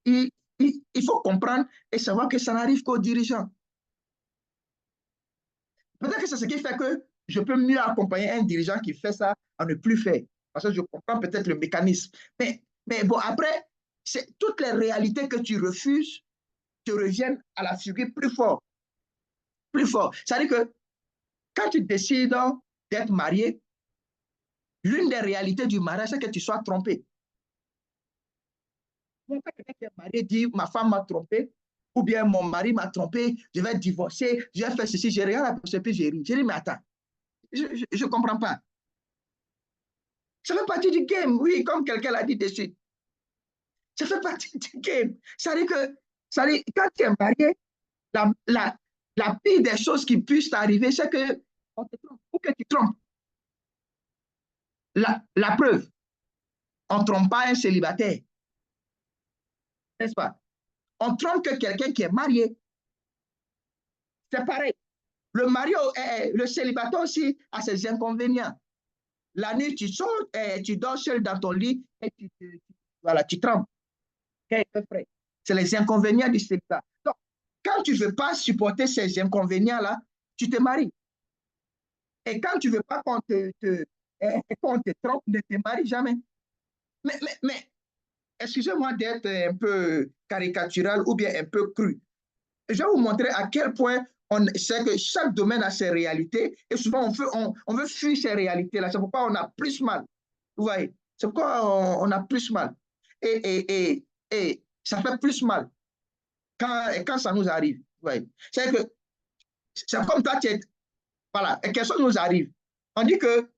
Il faut comprendre et savoir que ça n'arrive qu'aux dirigeants. Peut-être que c'est ce qui fait que je peux mieux accompagner un dirigeant qui fait ça à ne plus faire. Parce que je comprends peut-être le mécanisme. Mais bon, après, toutes les réalités que tu refuses te reviennent à la figure plus fort. Plus fort. C'est-à-dire que quand tu décides d'être marié, l'une des réalités du mariage, c'est que tu sois trompé. Quand quelqu'un qui est marié dit ma femme m'a trompé, ou bien mon mari m'a trompé, je vais divorcer, je vais faire ceci, je regarde la personne, puis je ris. Je dis, mais attends, je ne comprends pas. Ça fait partie du game, oui, comme quelqu'un l'a dit dessus. Ça fait partie du game. Ça veut dire que quand tu es marié, la pire des choses qui puissent t'arriver, c'est que on te trompe ou que tu trompes. La preuve, on ne trompe pas un célibataire. N'est-ce pas? On trompe que quelqu'un qui est marié. C'est pareil. Le célibataire aussi a ses inconvénients. La nuit, tu sors, tu dors seul dans ton lit et tu trembles. C'est les inconvénients du célibat. Donc, quand tu ne veux pas supporter ces inconvénients-là, tu te maries. Et quand tu ne veux pas qu'on te trompe, ne te marie jamais. Mais excusez-moi d'être un peu caricatural ou bien un peu cru. Je vais vous montrer à quel point on sait que chaque domaine a ses réalités et souvent on veut fuir ces réalités-là. C'est pourquoi on a plus mal. Vous voyez? C'est pourquoi on a plus mal. Et ça fait plus mal quand ça nous arrive. Vous voyez? C'est que c'est comme toi, voilà, et quelque chose nous arrive. On dit que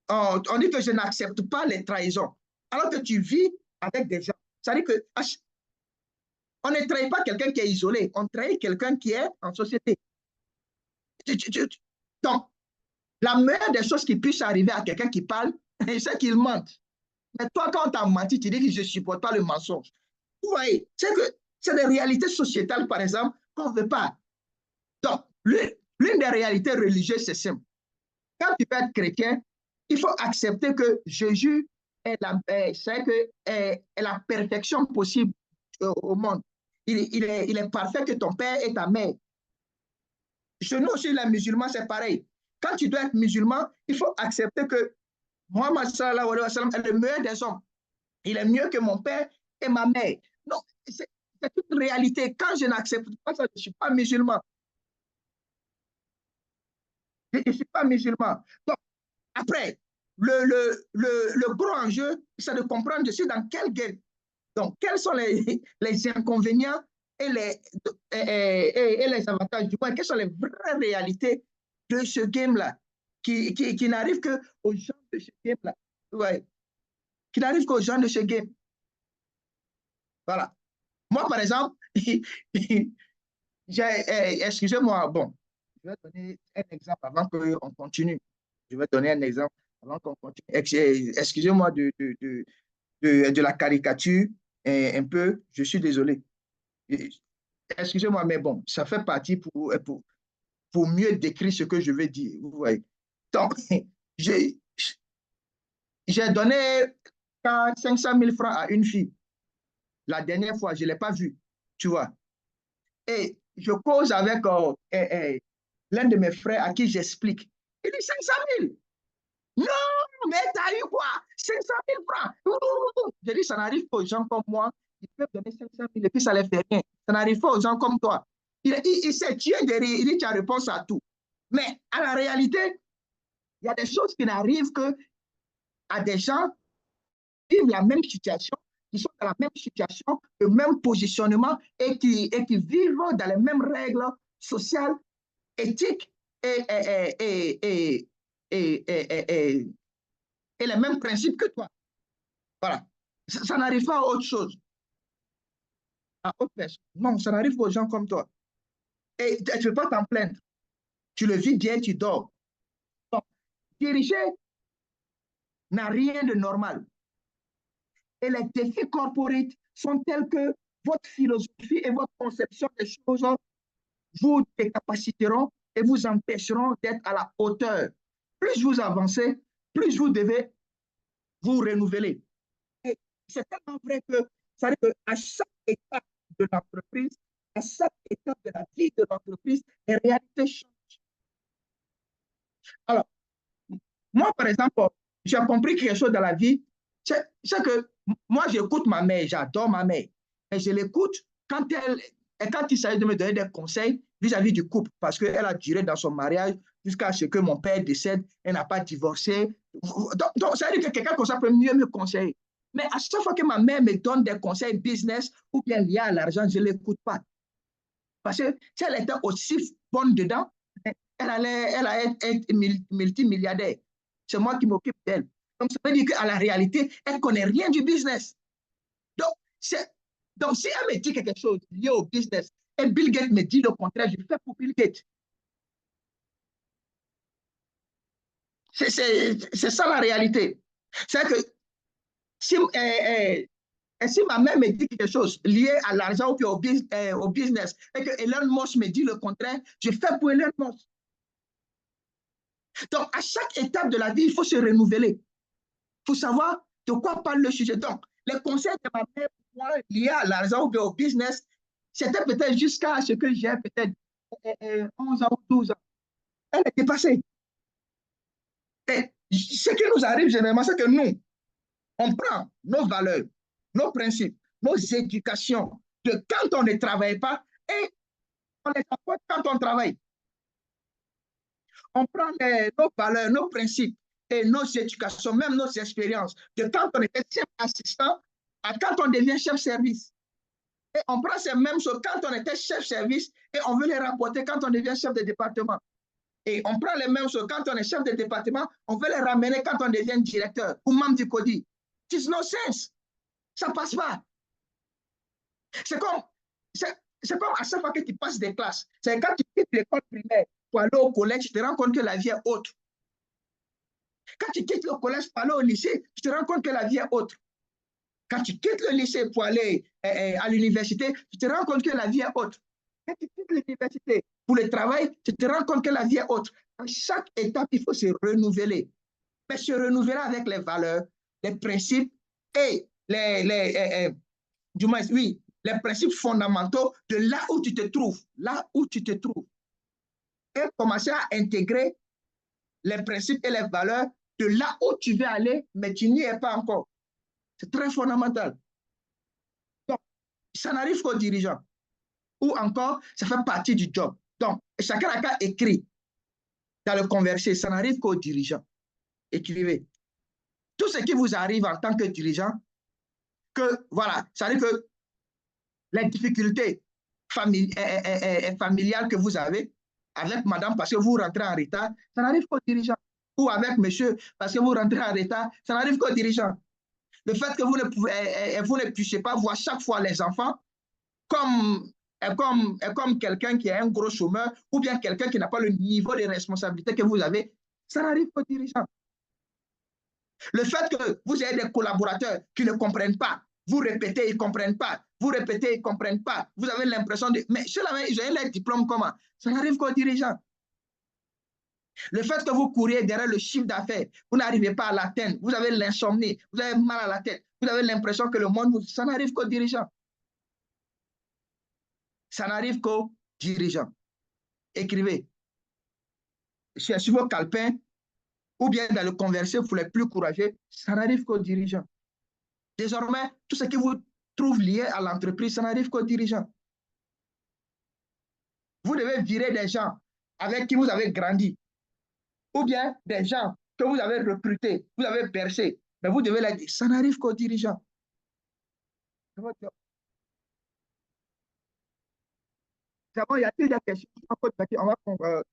je n'accepte pas les trahisons. Alors que tu vis avec des gens. C'est-à-dire que on ne trahit pas quelqu'un qui est isolé, on trahit quelqu'un qui est en société. Donc, la meilleure des choses qui puisse arriver à quelqu'un qui parle, c'est qu'il mente. Mais toi, quand on t'a menti, tu dis que je ne supporte pas le mensonge. Vous voyez, c'est des réalités sociétales, par exemple, qu'on ne veut pas. Donc, l'une des réalités religieuses, c'est simple. Quand tu veux être chrétien, il faut accepter que Jésus est la perfection possible au monde. Il est parfait que ton père et ta mère. Chez nous aussi, les musulmans, c'est pareil. quand tu dois être musulman, il faut accepter que Mohammed sallallahu alayhi wa sallam est le meilleur des hommes. Il est mieux que mon père et ma mère. Non, c'est une réalité. Quand je n'accepte pas ça, je ne suis pas musulman. Je ne suis pas musulman. Donc, après, le gros enjeu, c'est de comprendre, je suis dans quelle game. Donc, quels sont les inconvénients et les avantages, du moins, quelles sont les vraies réalités de ce game-là, qui n'arrive qu'aux gens de ce game-là. Ouais. Qui n'arrive qu'aux gens de ce game. Voilà. Moi, par exemple, excusez-moi, bon, je vais donner un exemple avant qu'on continue. Je vais donner un exemple avant qu'on continue. Excusez-moi de la caricature un peu, je suis désolé. Excusez-moi, mais bon, ça fait partie pour mieux décrire ce que je veux dire. Vous voyez. Donc, j'ai donné 500 000 francs à une fille. La dernière fois, je ne l'ai pas vue, tu vois. Et je cause avec l'un de mes frères à qui j'explique. Il dit 500 000. Non, mais t'as eu quoi? 500 000 francs. Je dis, ça n'arrive pas aux gens comme moi. Ils peuvent donner 500 000 et puis ça ne les fait rien. Ça n'arrive pas aux gens comme toi. Il s'est tué derrière, il dit, tu as réponse à tout. Mais à la réalité, il y a des choses qui n'arrivent qu'à des gens qui vivent la même situation, qui sont dans la même situation, le même positionnement et qui vivent dans les mêmes règles sociales, éthiques et les mêmes principes que toi. Voilà. Ça n'arrive pas à autre chose. À autre personne. Non, ça n'arrive pas aux gens comme toi. Et tu ne peux pas t'en plaindre. Tu le vis bien, tu dors. Donc, diriger n'a rien de normal. Et les défis corporate sont tels que votre philosophie et votre conception des choses vous décapaciteront et vous empêcheront d'être à la hauteur. Plus vous avancez, plus vous devez vous renouveler. Et c'est tellement vrai que ça veut dire qu'à chaque étape de l'entreprise, à chaque étape de la vie de l'entreprise, les réalités changent. Alors, moi, par exemple, j'ai compris quelque chose dans la vie, c'est que moi, j'écoute ma mère, j'adore ma mère, et je l'écoute quand il s'agit de me donner des conseils vis-à-vis du couple, parce qu'elle a duré dans son mariage jusqu'à ce que mon père décède, elle n'a pas divorcé. Donc, ça veut dire que quelqu'un comme ça peut mieux me conseiller. Mais à chaque fois que ma mère me donne des conseils business ou bien liés à l'argent, je ne l'écoute pas. Parce que si elle était aussi bonne dedans, elle allait être multimilliardaire. C'est moi qui m'occupe d'elle. Donc, ça veut dire qu'à la réalité, elle ne connaît rien du business. Donc, si elle me dit quelque chose lié au business et Bill Gates me dit le contraire, je le fais pour Bill Gates. C'est ça la réalité. C'est que si ma mère me dit quelque chose lié à l'argent ou au business et que Elon Musk me dit le contraire, je fais pour Elon Musk. Donc, à chaque étape de la vie, il faut se renouveler. Il faut savoir de quoi parle le sujet. Donc, les conseils de ma mère liés à l'argent ou au business, c'était peut-être jusqu'à ce que j'ai peut-être 11 ans ou 12 ans. Elle est dépassée. Et ce qui nous arrive généralement, c'est que nous, on prend nos valeurs, nos principes, nos éducations de quand on ne travaille pas et on les apporte quand on travaille. On prend nos valeurs, nos principes et nos éducations, même nos expériences, de quand on était chef assistant à quand on devient chef service. Et on prend ces mêmes choses quand on était chef service et on veut les rapporter quand on devient chef de département. Et on prend les mêmes choses quand on est chef de département, on veut les ramener quand on devient directeur ou membre du CODI. It's no sense. Ça ne passe pas. C'est comme à chaque fois que tu passes des classes. C'est quand tu quittes l'école primaire pour aller au collège, tu te rends compte que la vie est autre. Quand tu quittes le collège pour aller au lycée, tu te rends compte que la vie est autre. Quand tu quittes le lycée pour aller à l'université, tu te rends compte que la vie est autre. Quand tu quittes l'université pour le travail, tu te rends compte que la vie est autre. À chaque étape, il faut se renouveler. Mais se renouveler avec les valeurs, les principes et du moins, oui, les principes fondamentaux de là où tu te trouves. Là où tu te trouves. Et commencer à intégrer les principes et les valeurs de là où tu veux aller, mais tu n'y es pas encore. C'est très fondamental. Donc, ça n'arrive qu'aux dirigeants. Ou encore, ça fait partie du job. Donc, chacun a qu'à écrire dans le conversé, ça n'arrive qu'aux dirigeants. Écrivez. Tout ce qui vous arrive en tant que dirigeant, que, voilà, ça veut dire que les difficultés familiales que vous avez avec madame parce que vous rentrez en retard, ça n'arrive qu'aux dirigeants. Ou avec monsieur parce que vous rentrez en retard, ça n'arrive qu'aux dirigeants. Le fait que vous ne puissiez pas voir chaque fois les enfants comme, comme quelqu'un qui est un gros chômeur ou bien quelqu'un qui n'a pas le niveau de responsabilité que vous avez, ça n'arrive qu'aux dirigeants. Le fait que vous ayez des collaborateurs qui ne comprennent pas, vous répétez, ils ne comprennent pas, vous répétez, ils ne comprennent pas, vous avez l'impression de... Mais ceux-là, ils ont les diplômes comment? Ça n'arrive qu'aux dirigeants. Le fait que vous couriez derrière le chiffre d'affaires, vous n'arrivez pas à l'atteindre, vous avez l'insomnie, vous avez mal à la tête, vous avez l'impression que le monde vous... Ça n'arrive qu'aux dirigeants. Ça n'arrive qu'aux dirigeants. Écrivez. Sur vos calepins, ou bien dans le conversé pour les plus courageux, ça n'arrive qu'aux dirigeants. Désormais, tout ce qui vous trouve lié à l'entreprise, ça n'arrive qu'aux dirigeants. Vous devez virer des gens avec qui vous avez grandi, ou bien des gens que vous avez recrutés, vous avez bercés, mais vous devez les dire, ça n'arrive qu'aux dirigeants. D'abord, y a-t-il des questions?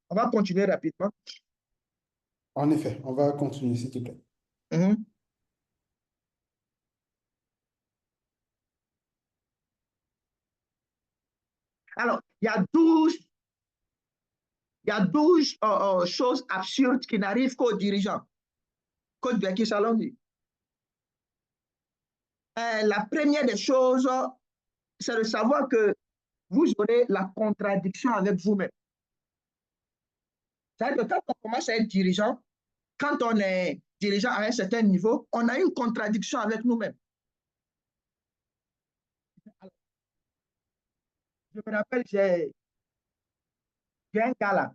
On va continuer rapidement. En effet, on va continuer, s'il te plaît. Alors, il y a 12 choses absurdes qui n'arrivent qu'aux dirigeants. Coach Becky Salongi. La première des choses, c'est de savoir que vous aurez la contradiction avec vous-même. C'est-à-dire que quand on commence à être dirigeant, quand on est dirigeant à un certain niveau, on a une contradiction avec nous-mêmes. Je me rappelle, j'ai un gars là.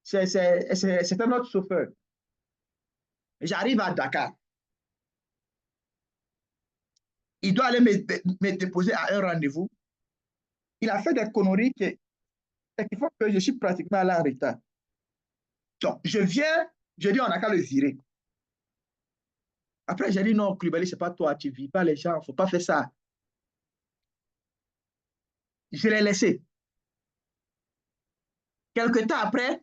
C'est un autre chauffeur. J'arrive à Dakar. Il doit aller me déposer à un rendez-vous. Il a fait des conneries qui font que je suis pratiquement allé en retard. Donc, je viens, je dis, on n'a qu'à le virer. Après, j'ai dit, non, Koulibaly, ce n'est pas toi, tu ne vis pas les gens, il ne faut pas faire ça. Je l'ai laissé. Quelque temps après,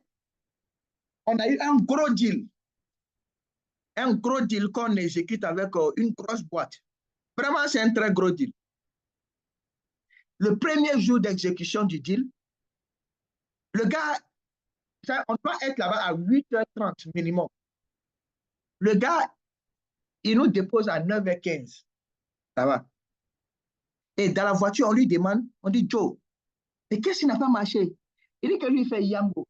on a eu un gros deal. Un gros deal qu'on exécute avec une grosse boîte. Vraiment, c'est un très gros deal. Le premier jour d'exécution du deal, le gars, on doit être là-bas à 8h30 minimum. Le gars, il nous dépose à 9h15. Ça va. Et dans la voiture, on lui demande, on dit, Joe, mais qu'est-ce qui n'a pas marché? Il dit que lui fait Yango.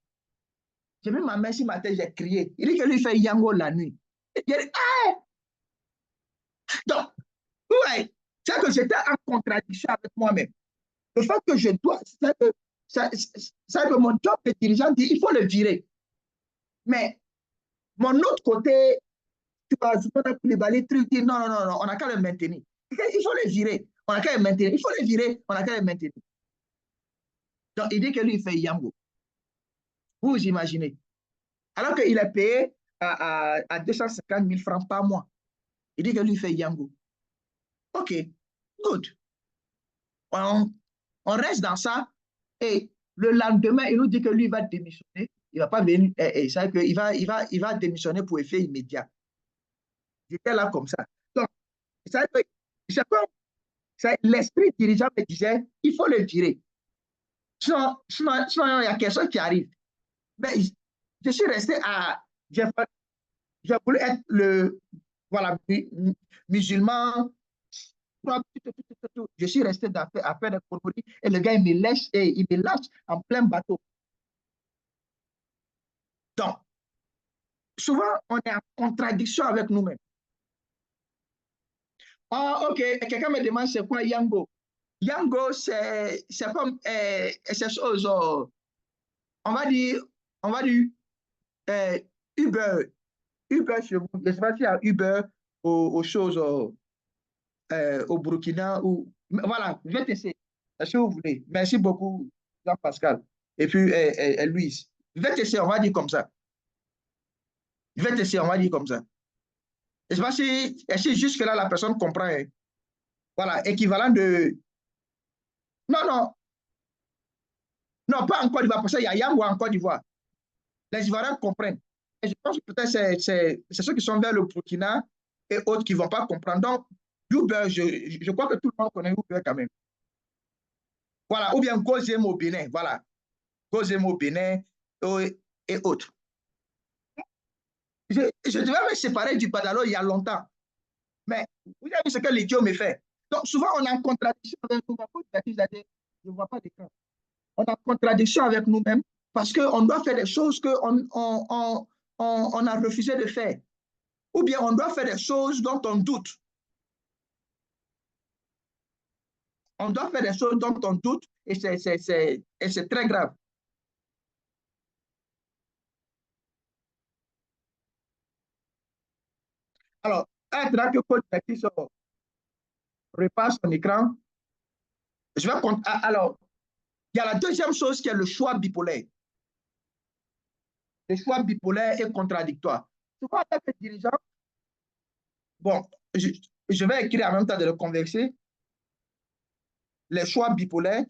J'ai mis ma main sur ma tête, j'ai crié. Il dit que lui fait Yango la nuit. Il dit, ah! Donc, ouais, c'est que j'étais en contradiction avec moi-même. Le fait que je dois, c'est que mon job de dirigeant dit, il faut le virer. Mais mon autre côté, tu vas Koulibaly, dit, non, on n'a qu'à le maintenir. Il faut le virer. On n'a qu'à le maintenir. Il faut le virer. On n'a qu'à le maintenir. Donc, il dit que lui, il fait Yango. Vous imaginez. Alors qu'il est payé à 250 000 francs par mois. Il dit que lui, il fait Yango. OK, good. On reste dans ça. Et le lendemain, il nous dit que lui, il va démissionner. Il ne va pas venir. Il va démissionner pour effet immédiat. J'étais là comme ça. Donc, l'esprit dirigeant me disait, il faut le virer. Sinon, il y a quelque chose qui arrive. Mais je suis resté à... J'ai voulu être le musulman. Je suis resté à faire des conneries et le gars, il me lâche en plein bateau. Donc, souvent, on est en contradiction avec nous-mêmes. Ah, OK, quelqu'un me demande c'est quoi Yango? Yango, c'est comme ces choses, on va dire euh, Uber, Uber chez vous, je ne sais pas s'il y a Uber aux choses au Burkina ou voilà, je vais tester. Est-ce que vous voulez? Merci beaucoup, Jean-Pascal. Et puis, Louise. Je vais tester, on va dire comme ça. Je vais tester, on va dire comme ça. Je ne sais pas si jusque-là, la personne comprend. Hein. Voilà, équivalent de. Non, non, non, pas en Côte d'Ivoire, parce qu'il y a Yambo en Côte d'Ivoire. Les Ivoiriens comprennent. Et je pense que peut-être c'est ceux qui sont vers le Burkina et autres qui ne vont pas comprendre. Donc, Uber, je crois que tout le monde connaît Uber quand même. Voilà, ou bien Gozem au Bénin, voilà. Gozem au Bénin et autres. Je devais me séparer du Badalo il y a longtemps. Mais vous avez vu ce que l'idiot me fait. Donc, souvent, on est en contradiction avec nous-mêmes. Je ne vois pas d'écran. On est en contradiction avec nous-mêmes parce qu'on doit faire des choses qu'on a refusé de faire. Ou bien on doit faire des choses dont on doute. On doit faire des choses dont on doute et c'est très grave. Alors, maintenant que Coach Jackie repasse son écran, je vais compter. Alors, il y a la deuxième chose qui est le choix bipolaire. Le choix bipolaire est contradictoire. Souvent, avec les dirigeants, bon, je vais écrire en même temps de le converser. Les choix bipolaires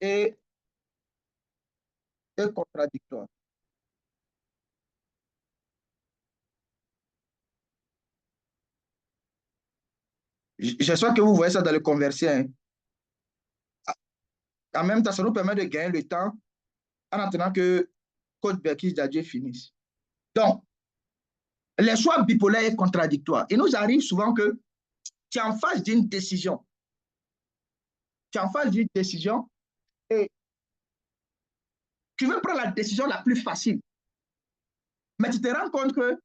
et contradictoires. J'espère que vous voyez ça dans le converser. Hein. En même temps, ça nous permet de gagner le temps en attendant que Coach Berkis Dadje finisse. Donc, les choix bipolaires et contradictoires. Il nous arrive souvent que tu es en face d'une décision. Tu es en face d'une décision et tu veux prendre la décision la plus facile. Mais tu te rends compte que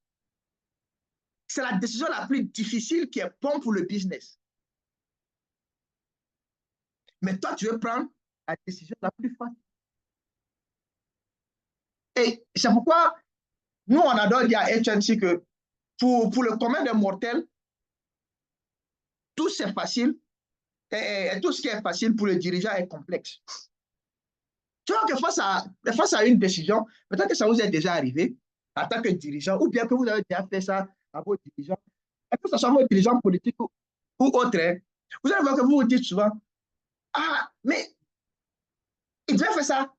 c'est la décision la plus difficile qui est bonne pour le business. Mais toi, tu veux prendre la décision la plus facile. Et c'est pourquoi nous, on adore dire à HNC que pour le commun des mortels, tout c'est facile et tout ce qui est facile pour le dirigeant est complexe. Tu vois que face à une décision, peut-être que ça vous est déjà arrivé en tant que dirigeant, ou bien que vous avez déjà fait ça à vos dirigeants, et que ce soit vos dirigeants politiques ou autres, hein, vous allez voir que vous vous dites souvent, ah, mais il devait faire ça.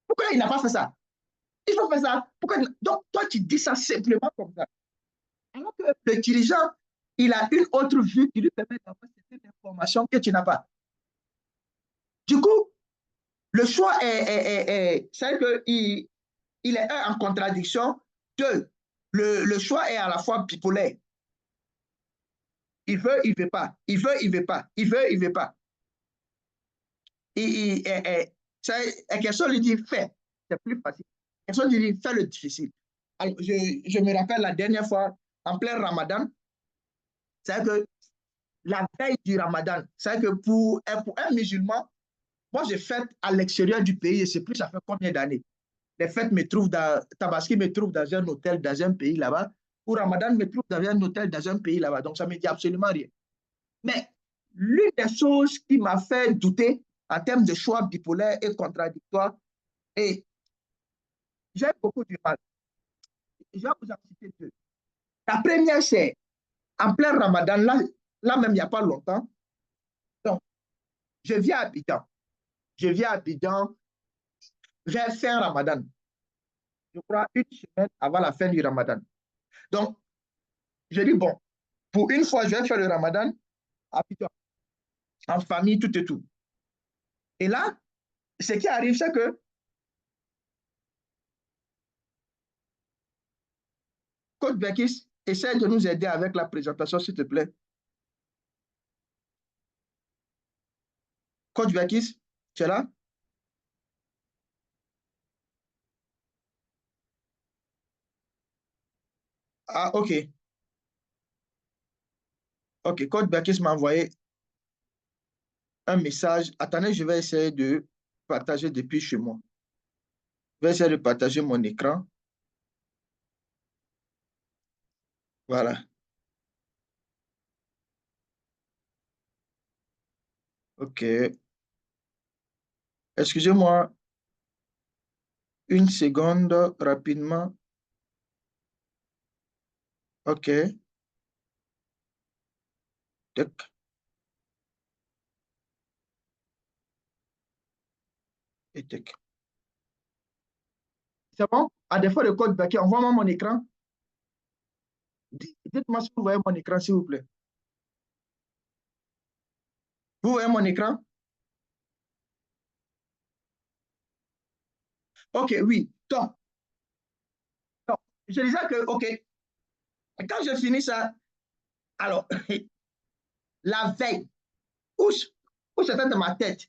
Pourquoi il n'a pas fait ça? Il faut faire ça. Pourquoi? Donc, toi, tu dis ça simplement comme ça. Alors que le dirigeant, il a une autre vue qui lui permet d'avoir cette information que tu n'as pas. Du coup, le choix c'est qu'il est un en contradiction. Deux, le choix est à la fois bipolaire. Il veut, il ne veut pas. Il veut, il ne veut pas. Il veut, il ne veut pas. Question lui dit fais. C'est plus facile. Question lui dit fais le difficile. Alors, je me rappelle la dernière fois, en plein Ramadan, c'est que la veille du Ramadan, c'est que pour un musulman, moi, j'ai fête à l'extérieur du pays et c'est plus, ça fait combien d'années? Les fêtes me trouvent Tabaski me trouve dans un hôtel dans un pays là-bas. Pour Ramadan me trouve dans un hôtel dans un pays là-bas. Donc, ça ne me dit absolument rien. Mais l'une des choses qui m'a fait douter en termes de choix bipolaire et contradictoire, et j'ai beaucoup de mal. Je vais vous en citer deux. La première, c'est en plein Ramadan, là même il n'y a pas longtemps. Donc, je viens à Abidjan. Je viens à Abidjan vers fin Ramadan. Je crois une semaine avant la fin du Ramadan. Donc, je dis, bon, pour une fois, je vais faire le Ramadan à Abidjan, en famille, tout et tout. Et là, ce qui arrive, c'est que Coach Bekis essaie de nous aider avec la présentation, s'il te plaît. Coach Bekis, tu es là? Ah, OK. OK, Coach Bekis m'a envoyé un message. Attendez, je vais essayer de partager depuis chez moi. Je vais essayer de partager mon écran. Voilà. OK. Excusez-moi une seconde rapidement. OK. Tac, et tac. C'est bon? À défaut de code baquet, envoie-moi mon écran. Dites-moi si vous voyez mon écran, s'il vous plaît. Vous voyez mon écran? OK, oui. Donc, je disais que, OK, quand je finis ça, alors, la veille, où, où c'était dans ma tête,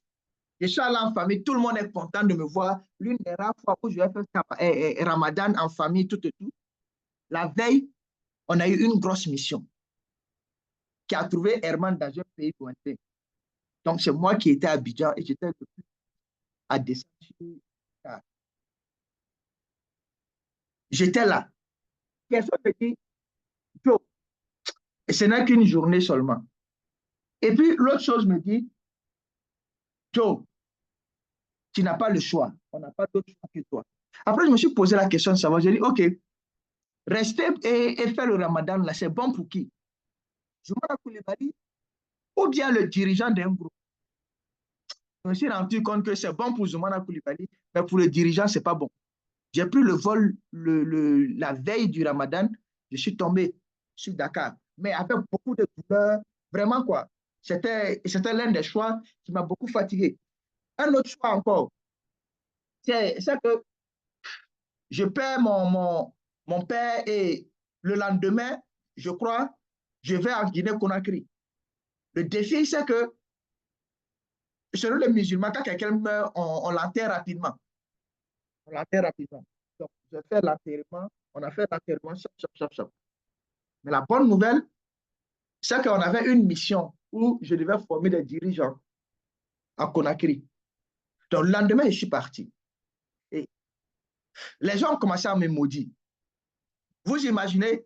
je suis allé en famille, tout le monde est content de me voir. L'une des rares fois où je vais faire Ramadan en famille, tout et tout. La veille, on a eu une grosse mission qui a trouvé Herman dans un pays lointain. Donc, c'est moi qui étais à Abidjan et j'étais à descendre. J'étais là. Personne ne dit, Joe, ce n'est qu'une journée seulement. Et puis, l'autre chose me dit, Joe, tu n'as pas le choix. On n'a pas d'autre choix que toi. Après, je me suis posé la question de savoir. J'ai dit, OK, rester et faire le ramadan, là, c'est bon pour qui? Zoumana Koulibaly ou bien le dirigeant d'un groupe? Je me suis rendu compte que c'est bon pour Zoumana Koulibaly, mais pour le dirigeant, ce n'est pas bon. J'ai pris le vol la veille du ramadan. Je suis tombé sur Dakar, mais avec beaucoup de douleur. Vraiment, quoi. C'était l'un des choix qui m'a beaucoup fatigué. Un autre choix encore, c'est que je perds mon père et le lendemain, je crois, je vais en Guinée-Conakry. Le défi, c'est que selon les musulmans, quand quelqu'un meurt, on l'enterre rapidement. On l'enterre rapidement. Donc, je fais l'enterrement, on a fait l'enterrement, chop, chop, chop, chop. Mais la bonne nouvelle, c'est qu'on avait une mission où je devais former des dirigeants à Conakry. Donc, le lendemain, je suis parti. Et les gens ont commencé à me maudire. Vous imaginez,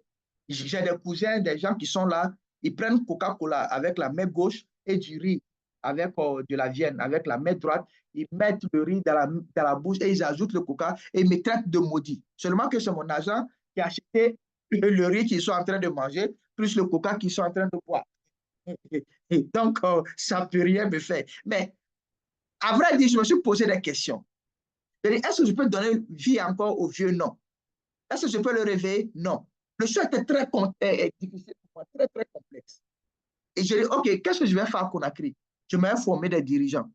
j'ai des cousins, des gens qui sont là, ils prennent Coca-Cola avec la main gauche et du riz avec de la viande avec la main droite. Ils mettent le riz dans la bouche et ils ajoutent le coca et ils me traitent de maudit. Seulement que c'est mon agent qui a acheté le riz qu'ils sont en train de manger, plus le coca qu'ils sont en train de boire. Et donc, ça ne peut rien me faire. Mais à vrai dire, je me suis posé des questions. Est-ce que je peux donner vie encore au vieux? Non. Est-ce que je peux le réveiller? Non. Le choix était très difficile pour moi, très, très complexe. Et j'ai dit, OK, qu'est-ce que je vais faire à Conakry? Je vais former des dirigeants.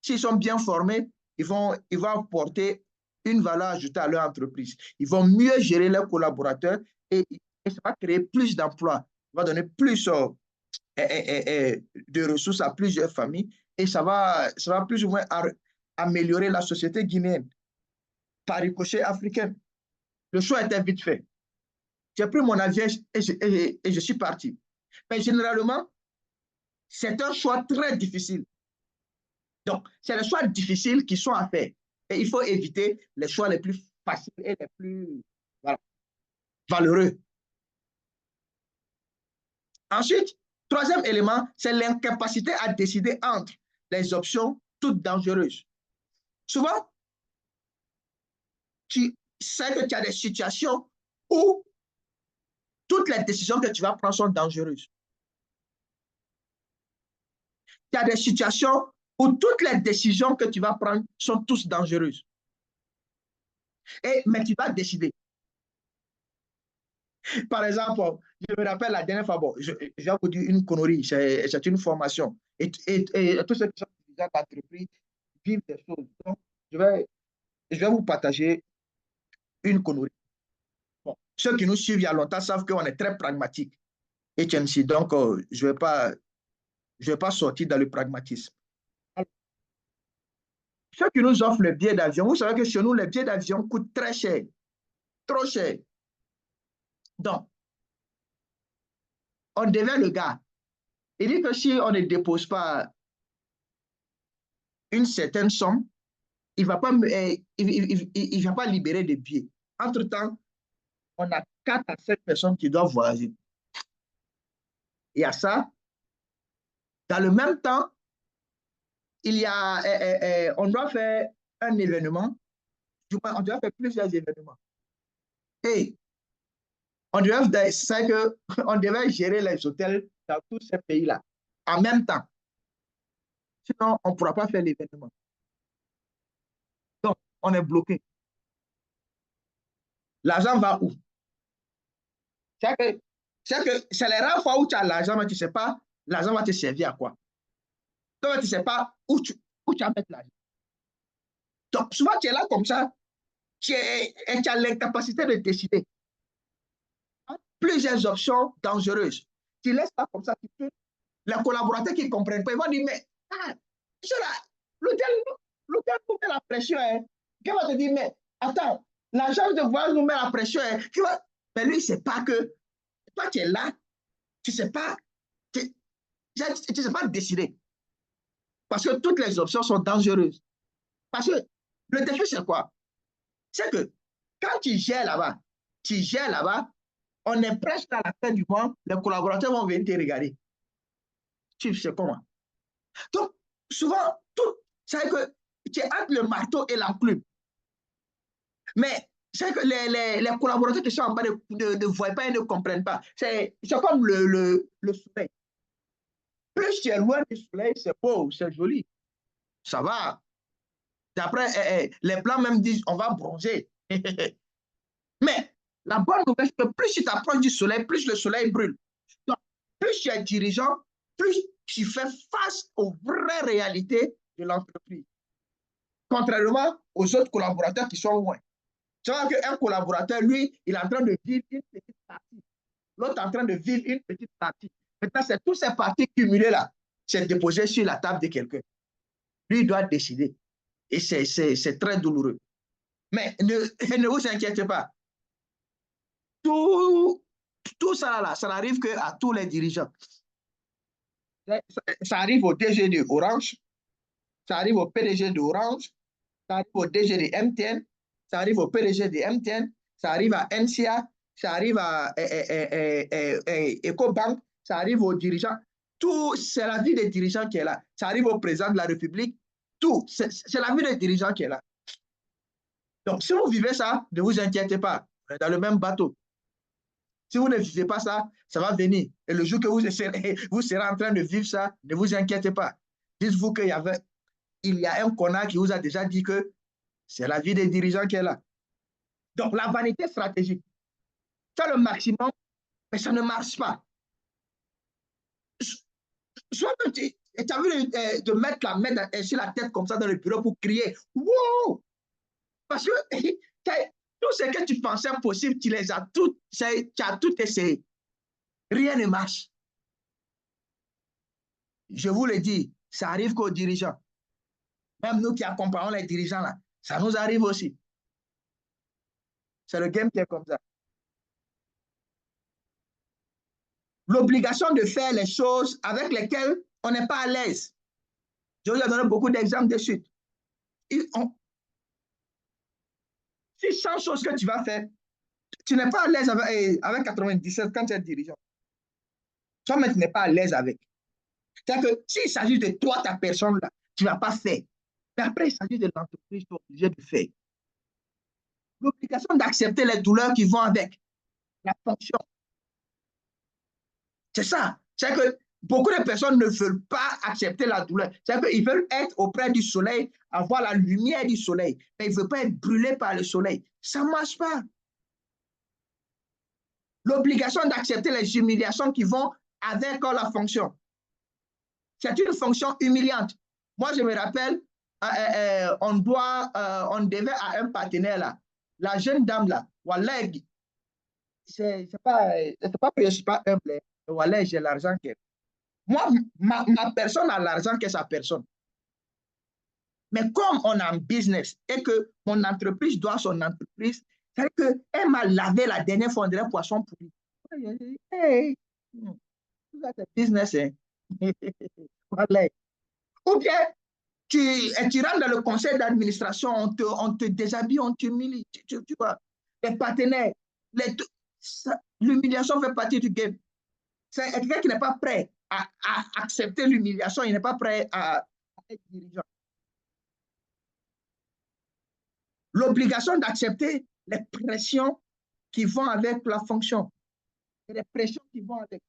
S'ils sont bien formés, ils vont apporter une valeur ajoutée à leur entreprise. Ils vont mieux gérer leurs collaborateurs et ça va créer plus d'emplois. Ça va donner plus de ressources à plusieurs familles et ça va plus ou moins améliorer la société guinéenne par ricochet africaine. Le choix était vite fait. J'ai pris mon avion et je suis parti. Mais généralement, c'est un choix très difficile. Donc, c'est les choix difficiles qui sont à faire. Et il faut éviter les choix les plus faciles et les plus valeureux. Ensuite, troisième élément, c'est l'incapacité à décider entre les options toutes dangereuses. Souvent, tu sais que tu as des situations où toutes les décisions que tu vas prendre sont dangereuses. Il y a des situations où toutes les décisions que tu vas prendre sont tous dangereuses. Mais tu vas décider. Par exemple, je me rappelle la dernière fois, bon, je vais vous dire une connerie, c'est une formation. Et tous ceux qui sont dirigeants d'entreprise vivent des choses. Donc, je vais vous partager une connerie. Bon, ceux qui nous suivent il y a longtemps savent qu'on est très pragmatique. Et donc, je ne vais pas sortir dans le pragmatisme. Alors, ceux qui nous offrent le billet d'avion, vous savez que chez nous, les billets d'avion coûtent très cher, trop cher. Donc, on devait le gars. Il dit que si on ne dépose pas une certaine somme, il va pas, il va pas libérer de billets. Entre-temps, on a 4 à 7 personnes qui doivent voyager. Et à ça, dans le même temps, il y a, on doit faire un événement, on doit faire plusieurs événements. Et on devait, c'est que on devait gérer les hôtels dans tous ces pays-là en même temps. Sinon, on ne pourra pas faire l'événement. Donc, on est bloqué. L'argent va où? C'est que c'est les rares fois où tu as l'argent, mais tu ne sais pas, l'argent va te servir à quoi. Donc, tu ne sais pas où tu vas mettre l'argent. Donc, souvent, tu es là comme ça, tu as l'incapacité de décider. Plusieurs options dangereuses. Tu laisses pas comme ça, les collaborateurs qui ne comprennent pas, ils vont dire, mais l'hôtel nous met la pression. Hein. Qui va te dire, mais attends, l'agence de voyage nous met la pression. Hein. Mais lui, il ne sait pas que toi, tu es là, tu ne sais pas, tu sais pas décider. Parce que toutes les options sont dangereuses. Parce que le défi, c'est quoi? C'est que quand tu gères là-bas, on est presque à la fin du mois, les collaborateurs vont venir te regarder. Tu sais comment? Donc, souvent, c'est que tu es entre le marteau et l'enclume. Mais c'est que les collaborateurs qui sont en bas ne voient pas et ne comprennent pas. C'est comme le soleil. Plus tu es loin du soleil, c'est beau, c'est joli. Ça va. D'après, les plans même disent on va bronzer. Mais la bonne nouvelle, c'est que plus tu t'approches du soleil, plus le soleil brûle. Donc, plus tu es dirigeant, plus tu fais face aux vraies réalités de l'entreprise. Contrairement aux autres collaborateurs qui sont loin. Tu vois qu'un collaborateur, lui, il est en train de vivre une petite partie. L'autre est en train de vivre une petite partie. Maintenant, c'est toutes ces parties cumulées là, c'est déposé sur la table de quelqu'un. Lui, il doit décider. Et c'est très douloureux. Mais ne vous inquiétez pas. Tout ça là, ça n'arrive qu'à tous les dirigeants. Ça arrive au DG de Orange, ça arrive au PDG de Orange, ça arrive au DG de MTN, ça arrive au PDG de MTN, ça arrive à NCA, ça arrive à EcoBank, ça arrive aux dirigeants. Tout, c'est la vie des dirigeants qui est là. Ça arrive au président de la République. Tout, c'est la vie des dirigeants qui est là. Donc, si vous vivez ça, ne vous inquiétez pas. Vous êtes dans le même bateau. Si vous ne vivez pas ça, ça va venir. Et le jour que vous serez en train de vivre ça, ne vous inquiétez pas. Dites-vous qu'il y a un connard qui vous a déjà dit que c'est la vie des dirigeants qui est là. Donc, la vanité stratégique, faire le maximum, mais ça ne marche pas. Soit que tu as vu de mettre la main sur la tête comme ça dans le bureau pour crier « Wow !» Parce que tout ce que tu pensais possible, tu as tout essayé. Rien ne marche. Je vous le dis, ça arrive qu'aux dirigeants. Même nous qui accompagnons les dirigeants, là, ça nous arrive aussi. C'est le game qui est comme ça. L'obligation de faire les choses avec lesquelles on n'est pas à l'aise. Je vous ai donné beaucoup d'exemples de suite. Si 100 choses que tu vas faire, tu n'es pas à l'aise avec 97 quand tu es dirigeant. Toi-même, tu n'es pas à l'aise avec. C'est-à-dire que s'il s'agit de toi, ta personne, là, tu ne vas pas faire. Mais après, il s'agit de l'entreprise, tu es obligé de faire. L'obligation d'accepter les douleurs qui vont avec la fonction. C'est ça. C'est que beaucoup de personnes ne veulent pas accepter la douleur. C'est qu'ils veulent être auprès du soleil, avoir la lumière du soleil, mais ils ne veulent pas être brûlés par le soleil. Ça ne marche pas. L'obligation d'accepter les humiliations qui vont avec la fonction. C'est une fonction humiliante. Moi, je me rappelle, on devait à un partenaire là, la jeune dame là, Wallah, c'est pas que je ne suis pas humble, Wallah, j'ai l'argent qu'elle. Moi, ma personne a l'argent que sa personne. Mais comme on a un business et que mon entreprise doit son entreprise, c'est qu'elle m'a lavé la dernière fois de poisson pourri. Hey, business, hein? Ou bien, tu rentres dans le conseil d'administration, on te déshabille, on t'humilie. Tu vois, les partenaires, l'humiliation fait partie du game. C'est quelqu'un qui n'est pas prêt à accepter l'humiliation, il n'est pas prêt à être dirigeant. L'obligation d'accepter les pressions qui vont avec la fonction. Et les pressions qui vont avec.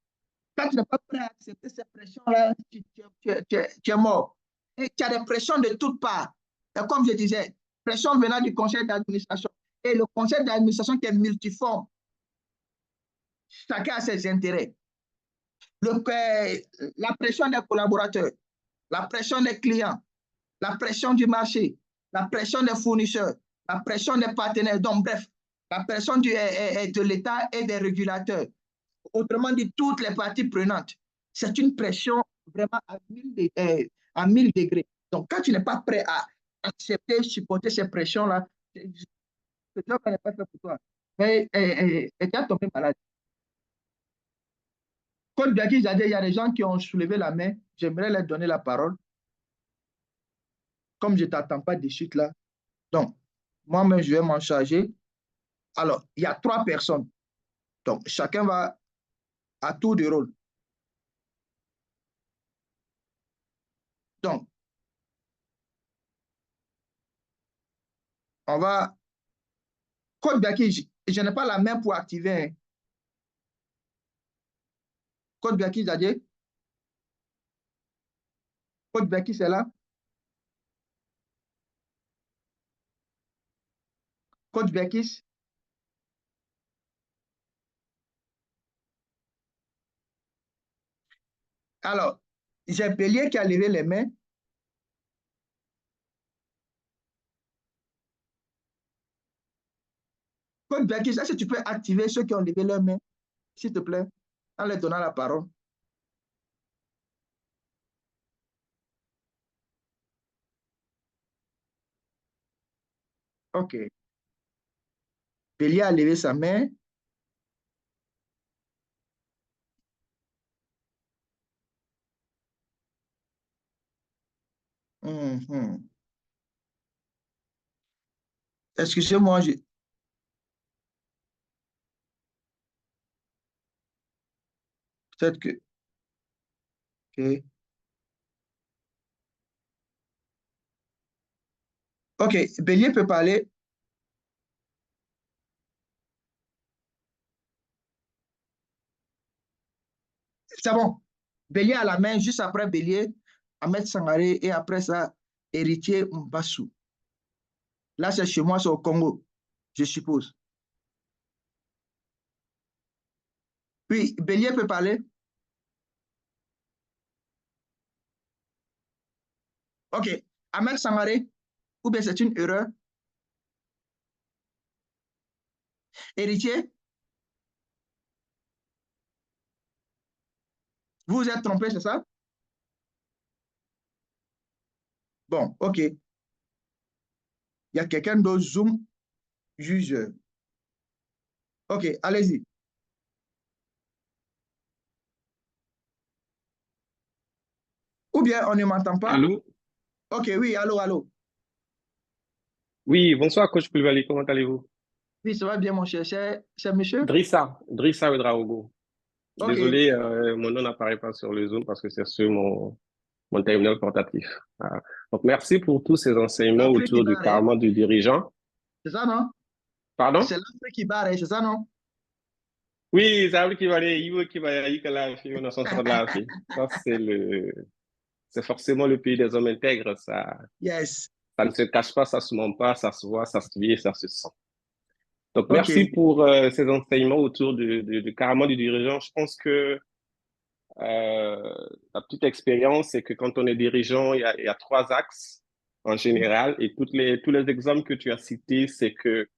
Quand tu n'es pas prêt à accepter ces pressions-là, tu es mort. Et tu as des pressions de toutes parts. Et comme je disais, pression venant du conseil d'administration. Et le conseil d'administration qui est multiforme. Chacun a ses intérêts. La pression des collaborateurs, la pression des clients, la pression du marché, la pression des fournisseurs, la pression des partenaires. Donc, bref, la pression de l'État et des régulateurs. Autrement dit, toutes les parties prenantes. C'est une pression vraiment à 1000 degrés. Donc, quand tu n'es pas prêt à accepter, supporter ces pressions-là, ce job n'est pas fait pour toi. Et tu as tombé malade. Comme bien qu'il y a des gens qui ont soulevé la main, j'aimerais leur donner la parole. Comme je ne t'attends pas de suite là. Donc, moi-même, je vais m'en charger. Alors, il y a 3 personnes. Donc, chacun va à tour de rôle. Donc, on va... Code Biaki, je n'ai pas la main pour activer. Hein. Code Biaki, Zadie. Code Biaki, c'est là. Code Biaki. Alors, j'ai Bélier qui a levé les mains. Code Biaki, est-ce que tu peux activer ceux qui ont levé leurs mains, s'il te plaît, en leur donnant la parole? OK. Bélier a levé sa main. Excusez-moi, peut-être que... OK. OK, Bélier peut parler. C'est bon. Bélier à la main, juste après Bélier, Ahmed Sangaré et après ça, Héritier Mbassou. Là, c'est chez moi, c'est au Congo, je suppose. Puis, Bélier peut parler. OK. Ahmed Sangaré, ou bien c'est une erreur? Héritier? Vous vous êtes trompé, c'est ça? Bon, OK. Il y a quelqu'un d'autre, Zoom, juge. OK, allez-y. Ou bien on ne m'entend pas? Allô? OK, oui, allô, allô. Oui, bonsoir, coach Koulibaly, comment allez-vous? Oui, ça va bien, mon cher. C'est monsieur? Drissa Ouedraogo. OK, Désolé, mon nom n'apparaît pas sur le Zoom parce que c'est sur mon terminal portatif. Ah. Donc, merci pour tous ces enseignements l'Afrique qui autour du barre, hein? karma du dirigeant. C'est ça, non? Pardon? C'est l'Afrique qui barre, hein, c'est ça, non? Oui, Zabri Kibale, Iwo Kibale, Ikalafi, on a son de la vie. Ça, c'est forcément le pays des hommes intègres. Yes. Ça ne se cache pas, ça se ment pas, ça se voit, ça se vit et ça se sent. Donc, merci OK. pour ces enseignements autour du karma du dirigeant. Je pense que la petite expérience, c'est que quand on est dirigeant, il y a 3 axes en général. Et tous les exemples que tu as cités, c'est que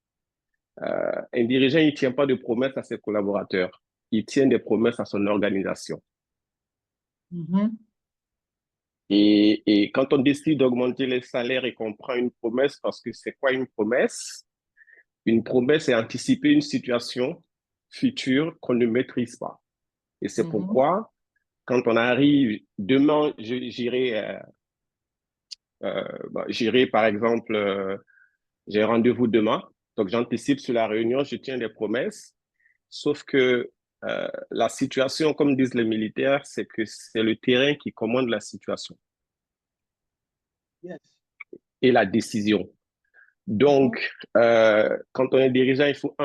un dirigeant, il ne tient pas de promesses à ses collaborateurs. Il tient des promesses à son organisation. Mhm. Et quand on décide d'augmenter les salaires et qu'on prend une promesse, parce que c'est quoi une promesse? Une promesse est anticiper une situation future qu'on ne maîtrise pas. Et c'est Mhm. pourquoi, quand on arrive, demain, j'irai J'irai, par exemple, j'ai un rendez-vous demain, donc j'anticipe sur la réunion, je tiens des promesses, sauf que la situation, comme disent les militaires, c'est que c'est le terrain qui commande la situation Yes. et la décision. Donc, quand on est dirigeant, il faut,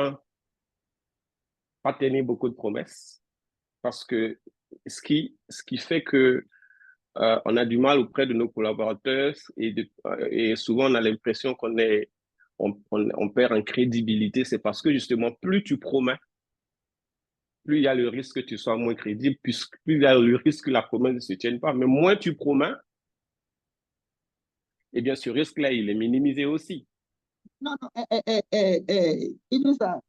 pas tenir beaucoup de promesses, parce que ce qui fait que on a du mal auprès de nos collaborateurs et souvent on a l'impression on perd en crédibilité. C'est parce que justement, plus tu promets, plus il y a le risque que tu sois moins crédible, plus il y a le risque que la promesse ne se tienne pas. Mais moins tu promets, eh bien ce risque-là, il est minimisé aussi. Non, non, Idrissa,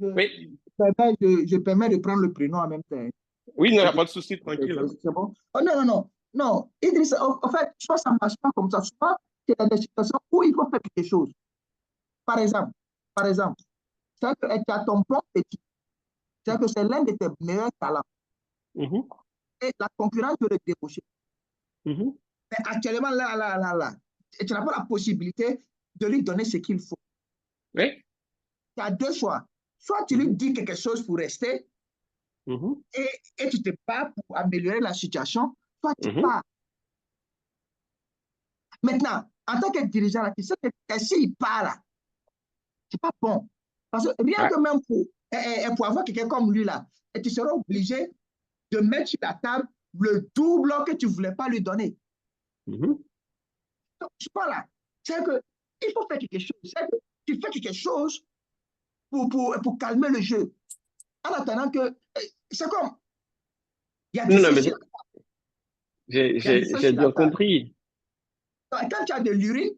Oui, je permets de prendre le prénom en même temps. oui, il n'y a pas de souci, tranquille. Hein. C'est bon? Oh, non, non, non. Non, Idrissa, en fait, soit ça ne marche pas comme ça, soit il y a des situations où il faut faire quelque chose. Par exemple, c'est que tu as ton bon petit, c'est que c'est l'un de tes meilleurs talents. Mhm, Et la concurrence veut le débaucher. mhm. Mais actuellement, là, tu n'as pas la possibilité de lui donner ce qu'il faut. Oui. Tu as deux choix. Soit tu lui dis quelque chose pour rester Mhm, et tu te bats pour améliorer la situation, soit tu mhm. pars. Maintenant, en tant que dirigeant, là, tu sais que s'il part là, c'est pas bon. Parce que rien Ouais. que même pour avoir quelqu'un comme lui là, et tu seras obligé de mettre sur la table le double que tu ne voulais pas lui donner. Mhm. Donc, je parle là. C'est que il faut faire quelque chose. C'est que tu fais quelque chose pour calmer le jeu. En attendant que. C'est comme. Il y a du Non, feu mais sur la table. Il y a du feu j'ai sur la bien table. compris. Donc, quand tu as de l'urine,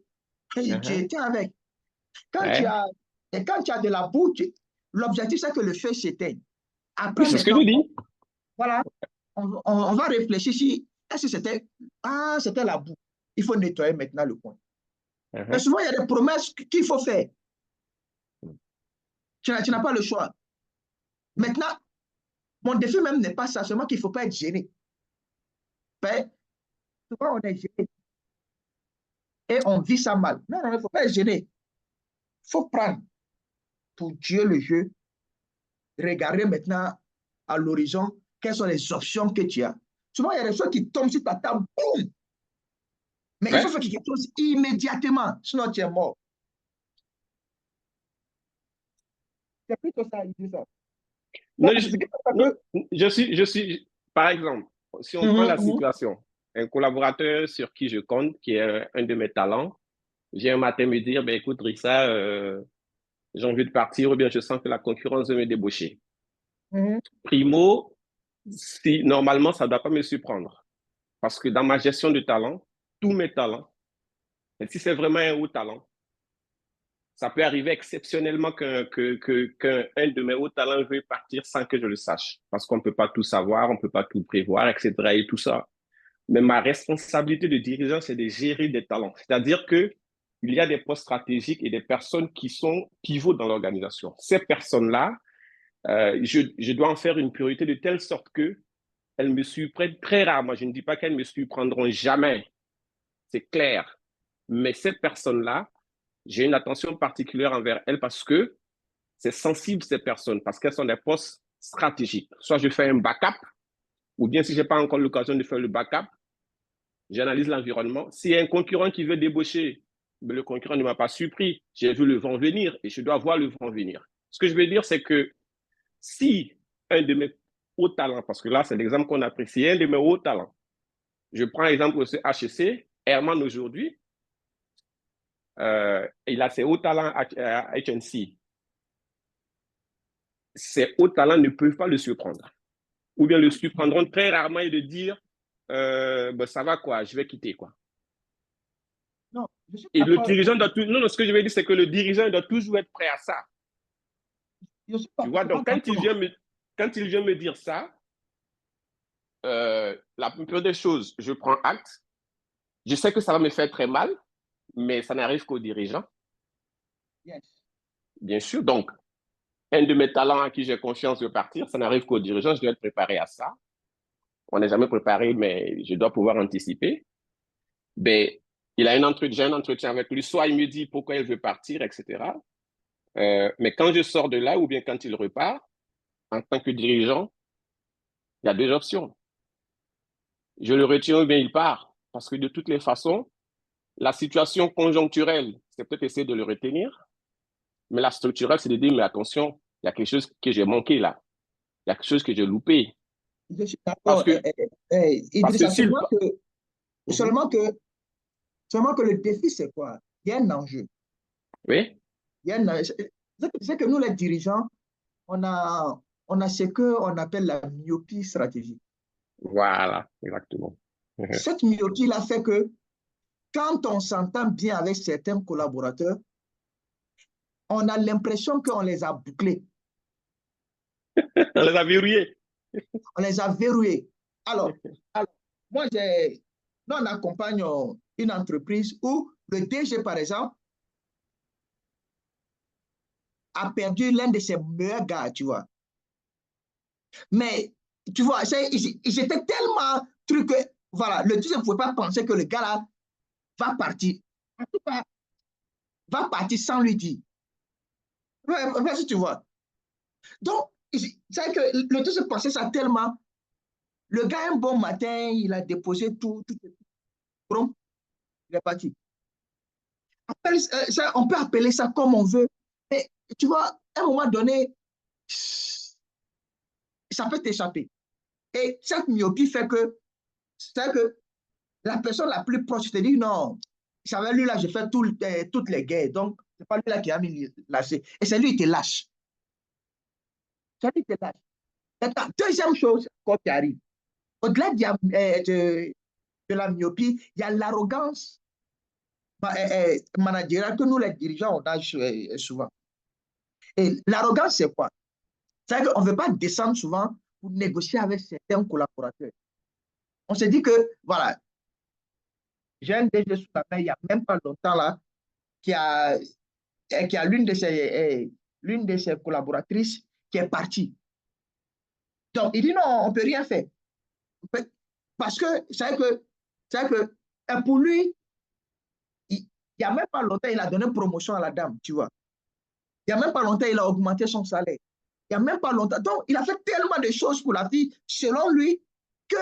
tu Uh-huh. éteins avec. Quand tu Ouais. as, et quand tu as de la boue, l'objectif, c'est que le feu s'éteigne. Oui, Après, c'est ce que maintenant, je dis. voilà, on va réfléchir si est-ce que c'était la boue. Il faut nettoyer maintenant le coin. Mais Uh-huh. souvent, il y a des promesses qu'il faut faire. Tu n'as pas le choix. Maintenant, mon défi même n'est pas ça, seulement qu'il ne faut pas être gêné. Mais souvent, on est gêné et on vit ça mal. Non, non, il ne faut pas être gêné. Il faut prendre pour Dieu le jeu, regarder maintenant à l'horizon quelles sont les options que tu as. Souvent, il y a des choses qui tombent sur ta table, boum! Mais il faut Ouais. faire quelque chose immédiatement, sinon tu es mort. C'est plutôt ça, il dit ça. Non, non, Que... je suis, par exemple, si on prend la situation, un collaborateur sur qui je compte, qui est un de mes talents, vient un matin me dire, ben, écoute, Rissa, j'ai envie de partir ou bien je sens que la concurrence veut me débaucher. Primo, si, normalement, ça ne doit pas me surprendre. Parce que dans ma gestion de talent, tous mes talents, et si c'est vraiment un haut talent, ça peut arriver exceptionnellement qu'un de mes hauts talents veuille partir sans que je le sache. Parce qu'on ne peut pas tout savoir, on ne peut pas tout prévoir, etc. et tout ça. Mais ma responsabilité de dirigeant, c'est de gérer des talents. C'est-à-dire que il y a des postes stratégiques et des personnes qui sont pivots dans l'organisation. Ces personnes-là, je dois en faire une priorité de telle sorte que elles me surprennent très rarement. Je ne dis pas qu'elles me surprendront jamais. C'est clair. Mais ces personnes-là, j'ai une attention particulière envers elles parce que c'est sensible, ces personnes, parce qu'elles sont des postes stratégiques. Soit je fais un backup, ou bien si je n'ai pas encore l'occasion de faire le backup, j'analyse l'environnement. S'il y a un concurrent qui veut débaucher, mais le concurrent ne m'a pas surpris, j'ai vu le vent venir et je dois voir le vent venir. Ce que je veux dire, c'est que si un de mes hauts talents, parce que là, c'est l'exemple qu'on apprécie, un de mes hauts talents, je prends l'exemple de ce HEC, Herman aujourd'hui, il a ses hauts talents à HNC. Ces hauts talents ne peuvent pas le surprendre. Ou bien le surprendront très rarement et de dire ben, ça va quoi, je vais quitter quoi. Non, je suis Et le d'accord. dirigeant doit tout. Non, non, ce que je veux dire, c'est que le dirigeant doit toujours être prêt à ça. Je suis Tu vois, pas donc quand il vient me dire ça, la plupart des choses, je prends acte. Je sais que ça va me faire très mal, mais ça n'arrive qu'au dirigeant, yes. bien sûr. Donc, un de mes talents à qui j'ai confiance de partir, ça n'arrive qu'au dirigeant, je dois être préparé à ça. On n'est jamais préparé, mais je dois pouvoir anticiper. ben, j'ai un entretien avec lui, soit il me dit pourquoi il veut partir, etc. Mais quand je sors de là, ou bien quand il repart, en tant que dirigeant, il y a deux options. Je le retiens ou bien il part. Parce que de toutes les façons, la situation conjoncturelle, c'est peut-être essayer de le retenir, mais la structurelle, c'est de dire, mais attention, il y a quelque chose que j'ai manqué là. Il y a quelque chose que j'ai loupé. Je suis Parce d'accord. que, parce que Idrissa, s'il... Mhm. seulement que, seulement que le défi, c'est quoi? Il y a un enjeu. Oui, Il y a un enjeu. C'est que nous, les dirigeants, on a ce qu'on appelle la myopie stratégique. voilà, exactement. Mhm. Cette myopie-là fait que quand on s'entend bien avec certains collaborateurs, on a l'impression qu'on les a bouclés, On les a verrouillés. on les a verrouillés. Alors, alors moi, nous, on accompagne une entreprise où le DG, par exemple, a perdu l'un de ses meilleurs gars, tu vois. Mais, tu vois, ils étaient tellement trucs que, voilà, le DG ne pouvait pas penser que le gars là va partir. En tout cas, va partir sans lui dire. Ouais, si tu vois. Donc, c'est que le DG pensait ça tellement. Le gars, un bon matin, il a déposé tout, il est parti. On peut appeler ça comme on veut. Mais tu vois, à un moment donné, ça peut t'échapper. Et cette myopie fait que, c'est que la personne la plus proche te dit non, j'avais lui là, j'ai fait toutes les guerres. Donc, c'est pas lui là qui a mis lâché. Et c'est lui qui te lâche. C'est lui qui te lâche. Maintenant, deuxième chose qui arrive, au-delà de la myopie, il y a l'arrogance managériale que nous, les dirigeants, on a souvent. Et l'arrogance, c'est quoi? C'est qu'on ne veut pas descendre souvent pour négocier avec certains collaborateurs. On se dit que, voilà, j'ai un DG sous la main, il n'y a même pas longtemps là, qui a, qui a l'une de ses collaboratrices qui est partie. Donc, il dit non, on ne peut rien faire. Parce que, c'est que pour lui, il n'y a même pas longtemps, il a donné promotion à la dame, tu vois. Il n'y a même pas longtemps, il a augmenté son salaire. Il n'y a même pas longtemps. Donc, il a fait tellement de choses pour la fille, selon lui, que,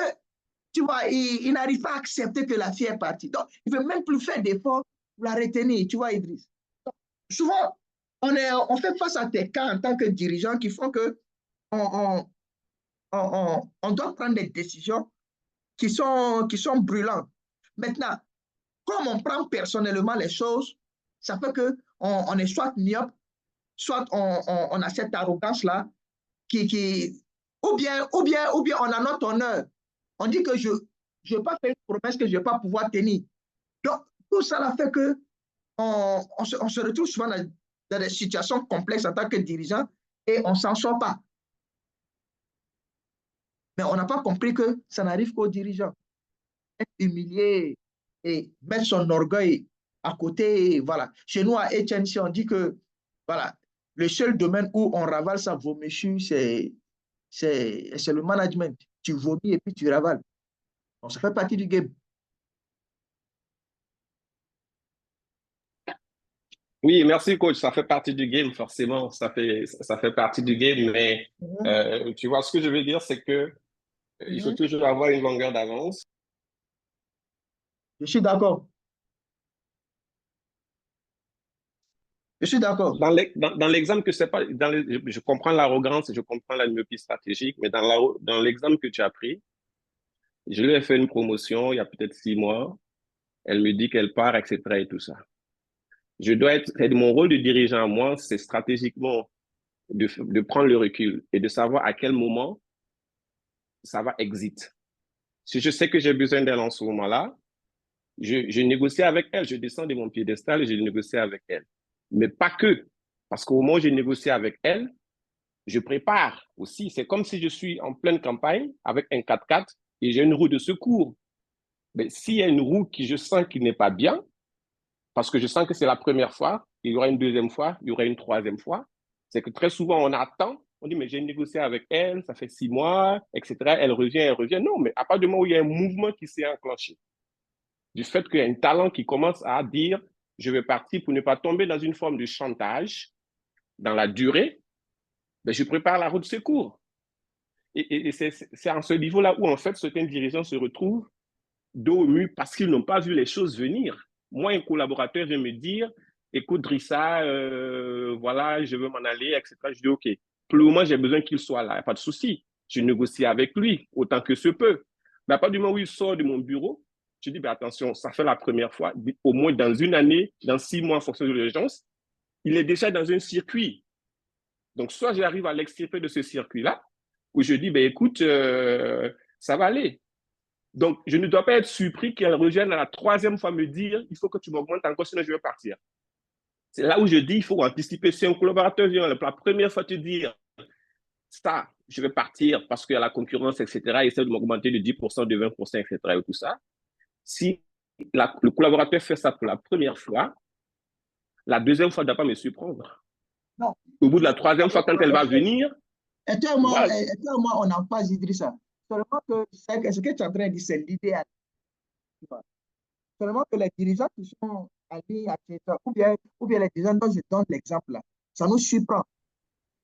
tu vois, il n'arrive pas à accepter que la fille est partie. Donc, il ne veut même plus faire d'efforts pour la retenir, tu vois, Idriss. Donc, souvent, on fait face à des cas en tant que dirigeant qui font que on, on doit prendre des décisions qui sont brûlantes. Maintenant, comme on prend personnellement les choses, ça fait on est soit myope, soit on a cette arrogance-là ou bien on a notre honneur. On dit que je ne vais pas faire une promesse que je ne vais pas pouvoir tenir. Donc, tout ça là fait que on se retrouve souvent dans des situations complexes en tant que dirigeant et on ne s'en sort pas. Mais on n'a pas compris que ça n'arrive qu'aux dirigeants. Être humilié et mettre son orgueil à côté, voilà. Chez nous, à HNC, on dit que, voilà, le seul domaine où on ravale sa vomissure, c'est le management. Tu vomis et puis tu ravales. Donc, ça fait partie du game. Oui, merci coach. Ça fait partie du game, forcément. Ça fait partie du game. Mais tu vois, ce que je veux dire, c'est que il faut toujours avoir une longueur d'avance. Je suis d'accord. Je suis d'accord. Dans l'exemple que c'est pas, je comprends l'arrogance et je comprends la myopie stratégique, mais dans l'exemple que tu as pris, je lui ai fait une promotion il y a peut-être 6 mois. Elle me dit qu'elle part, etc. et tout ça. C'est mon rôle de dirigeant à moi, c'est stratégiquement de prendre le recul et de savoir à quel moment ça va exit. Si je sais que j'ai besoin d'elle en ce moment-là, je négocie avec elle, je descends de mon piédestal et je négocie avec elle. Mais pas que, parce qu'au moment où je négocie avec elle, je prépare aussi. C'est comme si je suis en pleine campagne avec un 4x4 et j'ai une roue de secours. Mais s'il y a une roue qui je sens qui n'est pas bien, parce que je sens que c'est la première fois, il y aura une deuxième fois, il y aura une troisième fois, c'est que très souvent on attend, on dit mais j'ai négocié avec elle, ça fait 6 mois, etc. Elle revient. Non, mais à partir du moment où il y a un mouvement qui s'est enclenché, du fait qu'il y a un talent qui commence à dire « je vais partir » pour ne pas tomber dans une forme de chantage dans la durée, ben, je prépare la route de secours. Et c'est en ce niveau-là où, en fait, certains dirigeants se retrouvent dos au mur parce qu'ils n'ont pas vu les choses venir. Moi, un collaborateur vient me dire, écoute, Drissa, voilà, je veux m'en aller, etc. Je dis, OK, pour le moment, j'ai besoin qu'il soit là, pas de souci. Je négocie avec lui autant que ce peut. Mais à partir du moment où il sort de mon bureau, je dis, ben, attention, ça fait la première fois, au moins dans une année, dans 6 mois en fonction de l'urgence, il est déjà dans un circuit. Donc, soit j'arrive à l'extirper de ce circuit-là, où je dis, ben, écoute, ça va aller. Donc, je ne dois pas être surpris qu'elle revienne à la 3e fois me dire, il faut que tu m'augmentes encore, sinon je vais partir. C'est là où je dis, il faut anticiper. Si un collaborateur vient la première fois te dire, ça, je vais partir parce qu'il y a la concurrence, etc., il essaie de m'augmenter de 10%, de 20%, etc., et tout ça. Si le collaborateur fait ça pour la première fois, la 2e fois ne doit pas me surprendre. Non. Au bout de la 3e fois, quand elle va venir, et toi, moi, on n'a pas dit ça. Seulement que ce que tu es en train de dire, c'est l'idéal. Seulement que les dirigeants qui sont allés à Kéta, ou bien les dirigeants dont je donne l'exemple là, ça nous surprend.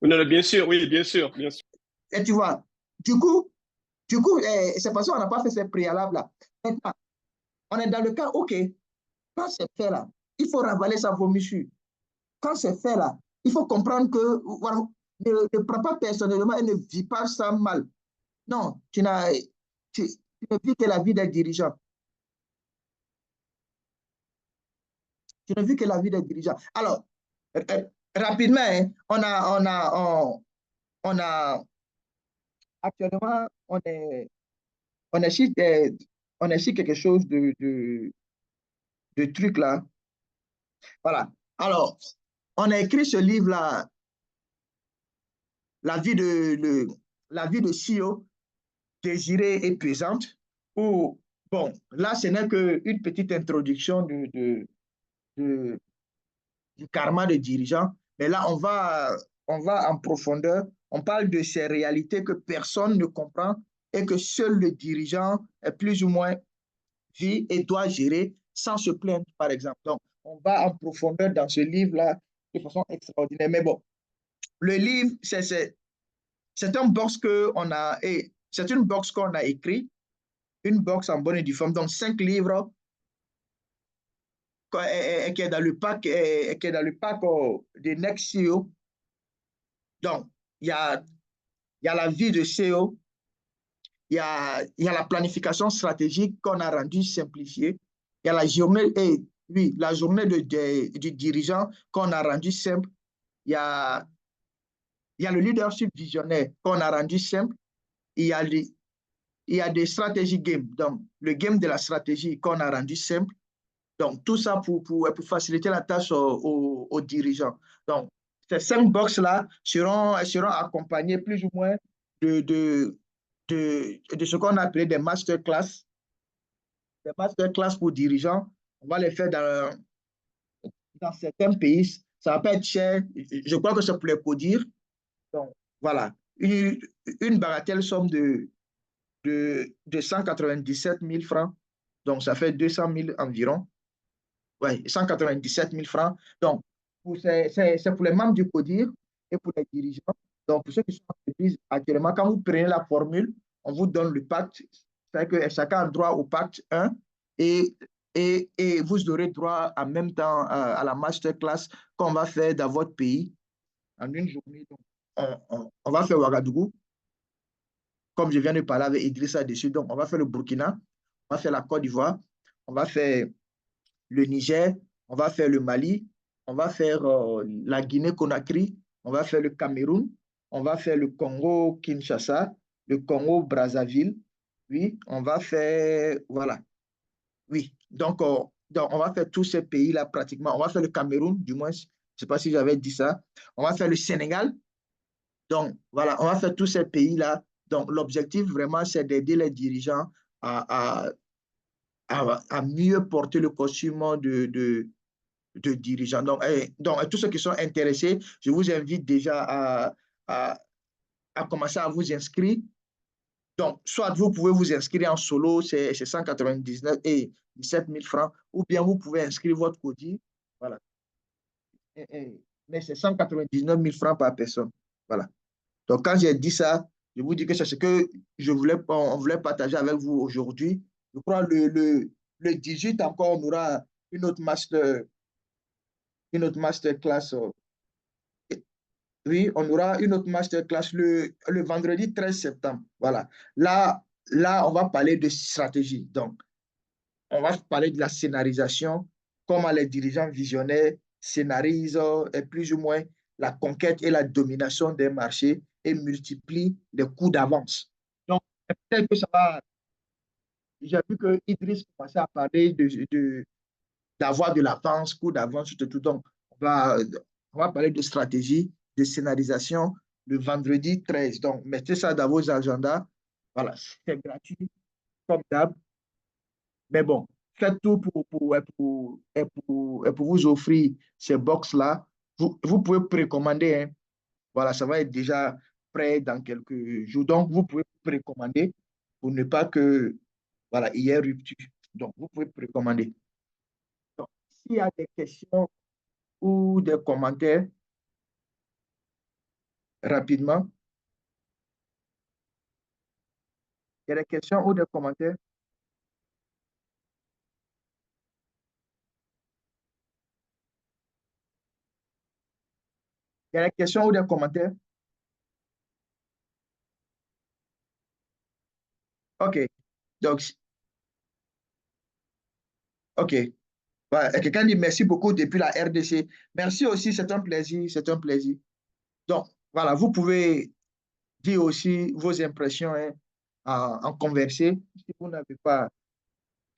Non, bien sûr, oui, bien sûr, bien sûr. Et tu vois, du coup, c'est parce qu'on n'a pas fait ces préalables-là. Maintenant, on est dans le cas, OK, quand c'est fait là, il faut ravaler sa vomissure. Quand c'est fait là, il faut comprendre que, voilà, ne prends pas personnellement et ne vis pas ça mal. Non, tu ne vis que la vie des dirigeants. Tu ne vis que la vie des dirigeants. Alors, rapidement, hein, on a actuellement, on est sur quelque chose de truc là. Voilà. Alors, on a écrit ce livre-là, la vie de CEO, désirée et pesante, où, bon, là, ce n'est qu'une petite introduction du karma de dirigeant, mais là, on va en profondeur. On parle de ces réalités que personne ne comprend et que seul le dirigeant est plus ou moins vit et doit gérer sans se plaindre, par exemple. Donc, on va en profondeur dans ce livre-là de façon extraordinaire. Mais bon, le livre, c'est un box qu'on a, et c'est une box qu'on a écrit, une box en bonne et due forme, donc 5 livres qui est dans le pack, de Next CEO. Donc, il y a la vie de CEO, il y a la planification stratégique qu'on a rendue simplifiée, il y a la journée, oui, la journée du dirigeant qu'on a rendue simple, il y a le leadership visionnaire qu'on a rendu simple, il y a des stratégies game, donc le game de la stratégie qu'on a rendu simple. Donc, tout ça pour faciliter la tâche aux dirigeants. Donc, ces 5 box-là seront accompagnés plus ou moins de ce qu'on a appelé des masterclass. Des masterclass pour dirigeants. On va les faire dans certains pays. Ça va pas être cher. Je crois que c'est pour les codir. Donc, voilà. Une bagatelle somme de 197 000 francs. Donc, ça fait 200 000 environ. Oui, 197 000 francs. Donc, c'est pour les membres du CODIR et pour les dirigeants. Donc, pour ceux qui sont en entreprise actuellement, quand vous prenez la formule, on vous donne le pacte. C'est-à-dire que chacun a droit au pacte 1 et vous aurez droit en même temps à la masterclass qu'on va faire dans votre pays en une journée. Donc, on va faire Ouagadougou, comme je viens de parler avec Idrissa dessus. Donc, on va faire le Burkina, on va faire la Côte d'Ivoire, on va faire le Niger, on va faire le Mali, on va faire la Guinée-Conakry, on va faire le Cameroun, on va faire le Congo-Kinshasa, le Congo-Brazzaville, oui, on va faire, voilà, oui. Donc, on va faire tous ces pays-là pratiquement. On va faire le Cameroun, du moins, je ne sais pas si j'avais dit ça. On va faire le Sénégal. Donc, voilà, on va faire tous ces pays-là. Donc, l'objectif, vraiment, c'est d'aider les dirigeants à mieux porter le costume de dirigeants. Donc, tous ceux qui sont intéressés, je vous invite déjà à commencer à vous inscrire. Donc, soit vous pouvez vous inscrire en solo, c'est 199 17 000 francs, ou bien vous pouvez inscrire votre CODI. Voilà. Mais c'est 199 000 francs par personne. Voilà. Donc, quand j'ai dit ça, je vous dis que c'est ce que on voulait partager avec vous aujourd'hui. Je crois le 18 encore, on aura une autre masterclass. Oui, on aura une autre masterclass le vendredi 13 septembre. Voilà. Là, on va parler de stratégie. Donc, on va parler de la scénarisation, comment les dirigeants visionnaires scénarisent et plus ou moins la conquête et la domination des marchés et multiplient les coûts d'avance. Donc, peut-être que ça va. J'ai vu que Idriss commençait à parler d'avoir de l'avance, coût d'avance, tout. Donc, on va parler de stratégie, de scénarisation le vendredi 13. Donc, mettez ça dans vos agendas. Voilà, c'est gratuit, comme d'hab. Mais bon, faites tout pour vous offrir ces box-là. Vous pouvez précommander, hein. Voilà, ça va être déjà prêt dans quelques jours. Donc, vous pouvez précommander pour ne pas que, voilà, il y ait rupture. Donc, vous pouvez précommander. Donc, s'il y a des questions ou des commentaires, rapidement. Il y a des questions ou des commentaires? Il y a des questions ou des commentaires? OK. Donc, OK. Voilà. Et quelqu'un dit merci beaucoup depuis la RDC. Merci aussi, c'est un plaisir, c'est un plaisir. Donc, voilà, vous pouvez dire aussi vos impressions, hein, en converser. Si vous n'avez pas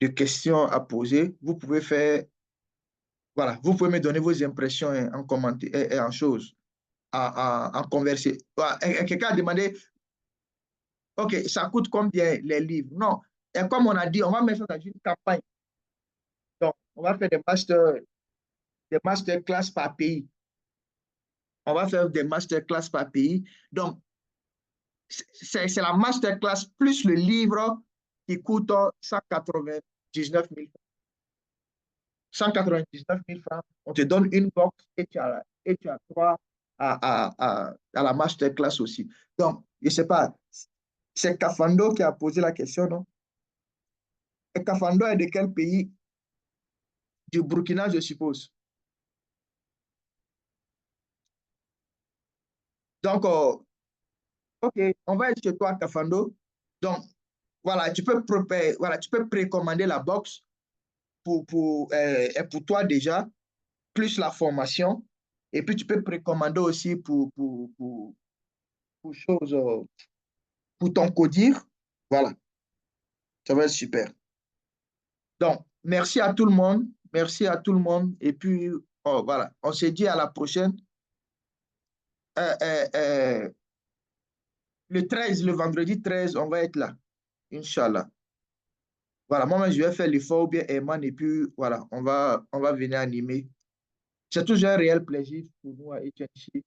de questions à poser, vous pouvez faire, voilà, vous pouvez me donner vos impressions, hein, en commentaire et en choses, en converser. Voilà. Et quelqu'un a demandé, OK, ça coûte combien les livres? Non. Et comme on a dit, on va mettre ça dans une campagne. Donc, on va faire des masterclass par pays. On va faire des masterclass par pays. Donc, c'est la masterclass plus le livre qui coûte 199 000 francs. 199 000 francs. On te donne une box et tu as droit à la masterclass aussi. Donc, je ne sais pas, c'est Kafando qui a posé la question, non? Et Kafando est de quel pays? Du Burkina, je suppose. Donc, OK, on va être chez toi, Kafando. Donc, voilà, voilà, tu peux précommander la box pour toi déjà, plus la formation. Et puis, tu peux précommander aussi pour chose, pour ton codir. Voilà, ça va être super. Donc, merci à tout le monde. Merci à tout le monde. Et puis, oh, voilà, on se dit à la prochaine. Euh, euh, euh, le 13, le vendredi 13, on va être là. Inch'Allah. Voilà, moi, je vais faire l'effort, ou bien Eman, et puis voilà, on va venir animer. C'est toujours un réel plaisir pour nous à HNC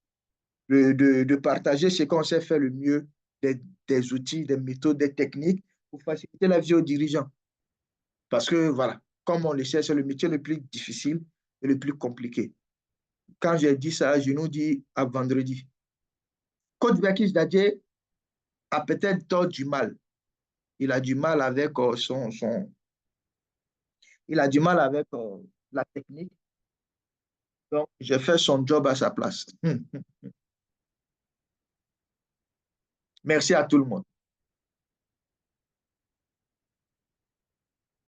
de partager ce qu'on sait faire le mieux, des outils, des méthodes, des techniques pour faciliter la vie aux dirigeants. Parce que voilà, comme on le sait, c'est le métier le plus difficile et le plus compliqué. Quand j'ai dit ça, je nous dis à vendredi. Coach Bekis Dadje a peut-être du mal. Il a du mal avec il a du mal avec la technique. Donc, j'ai fait son job à sa place. Merci à tout le monde.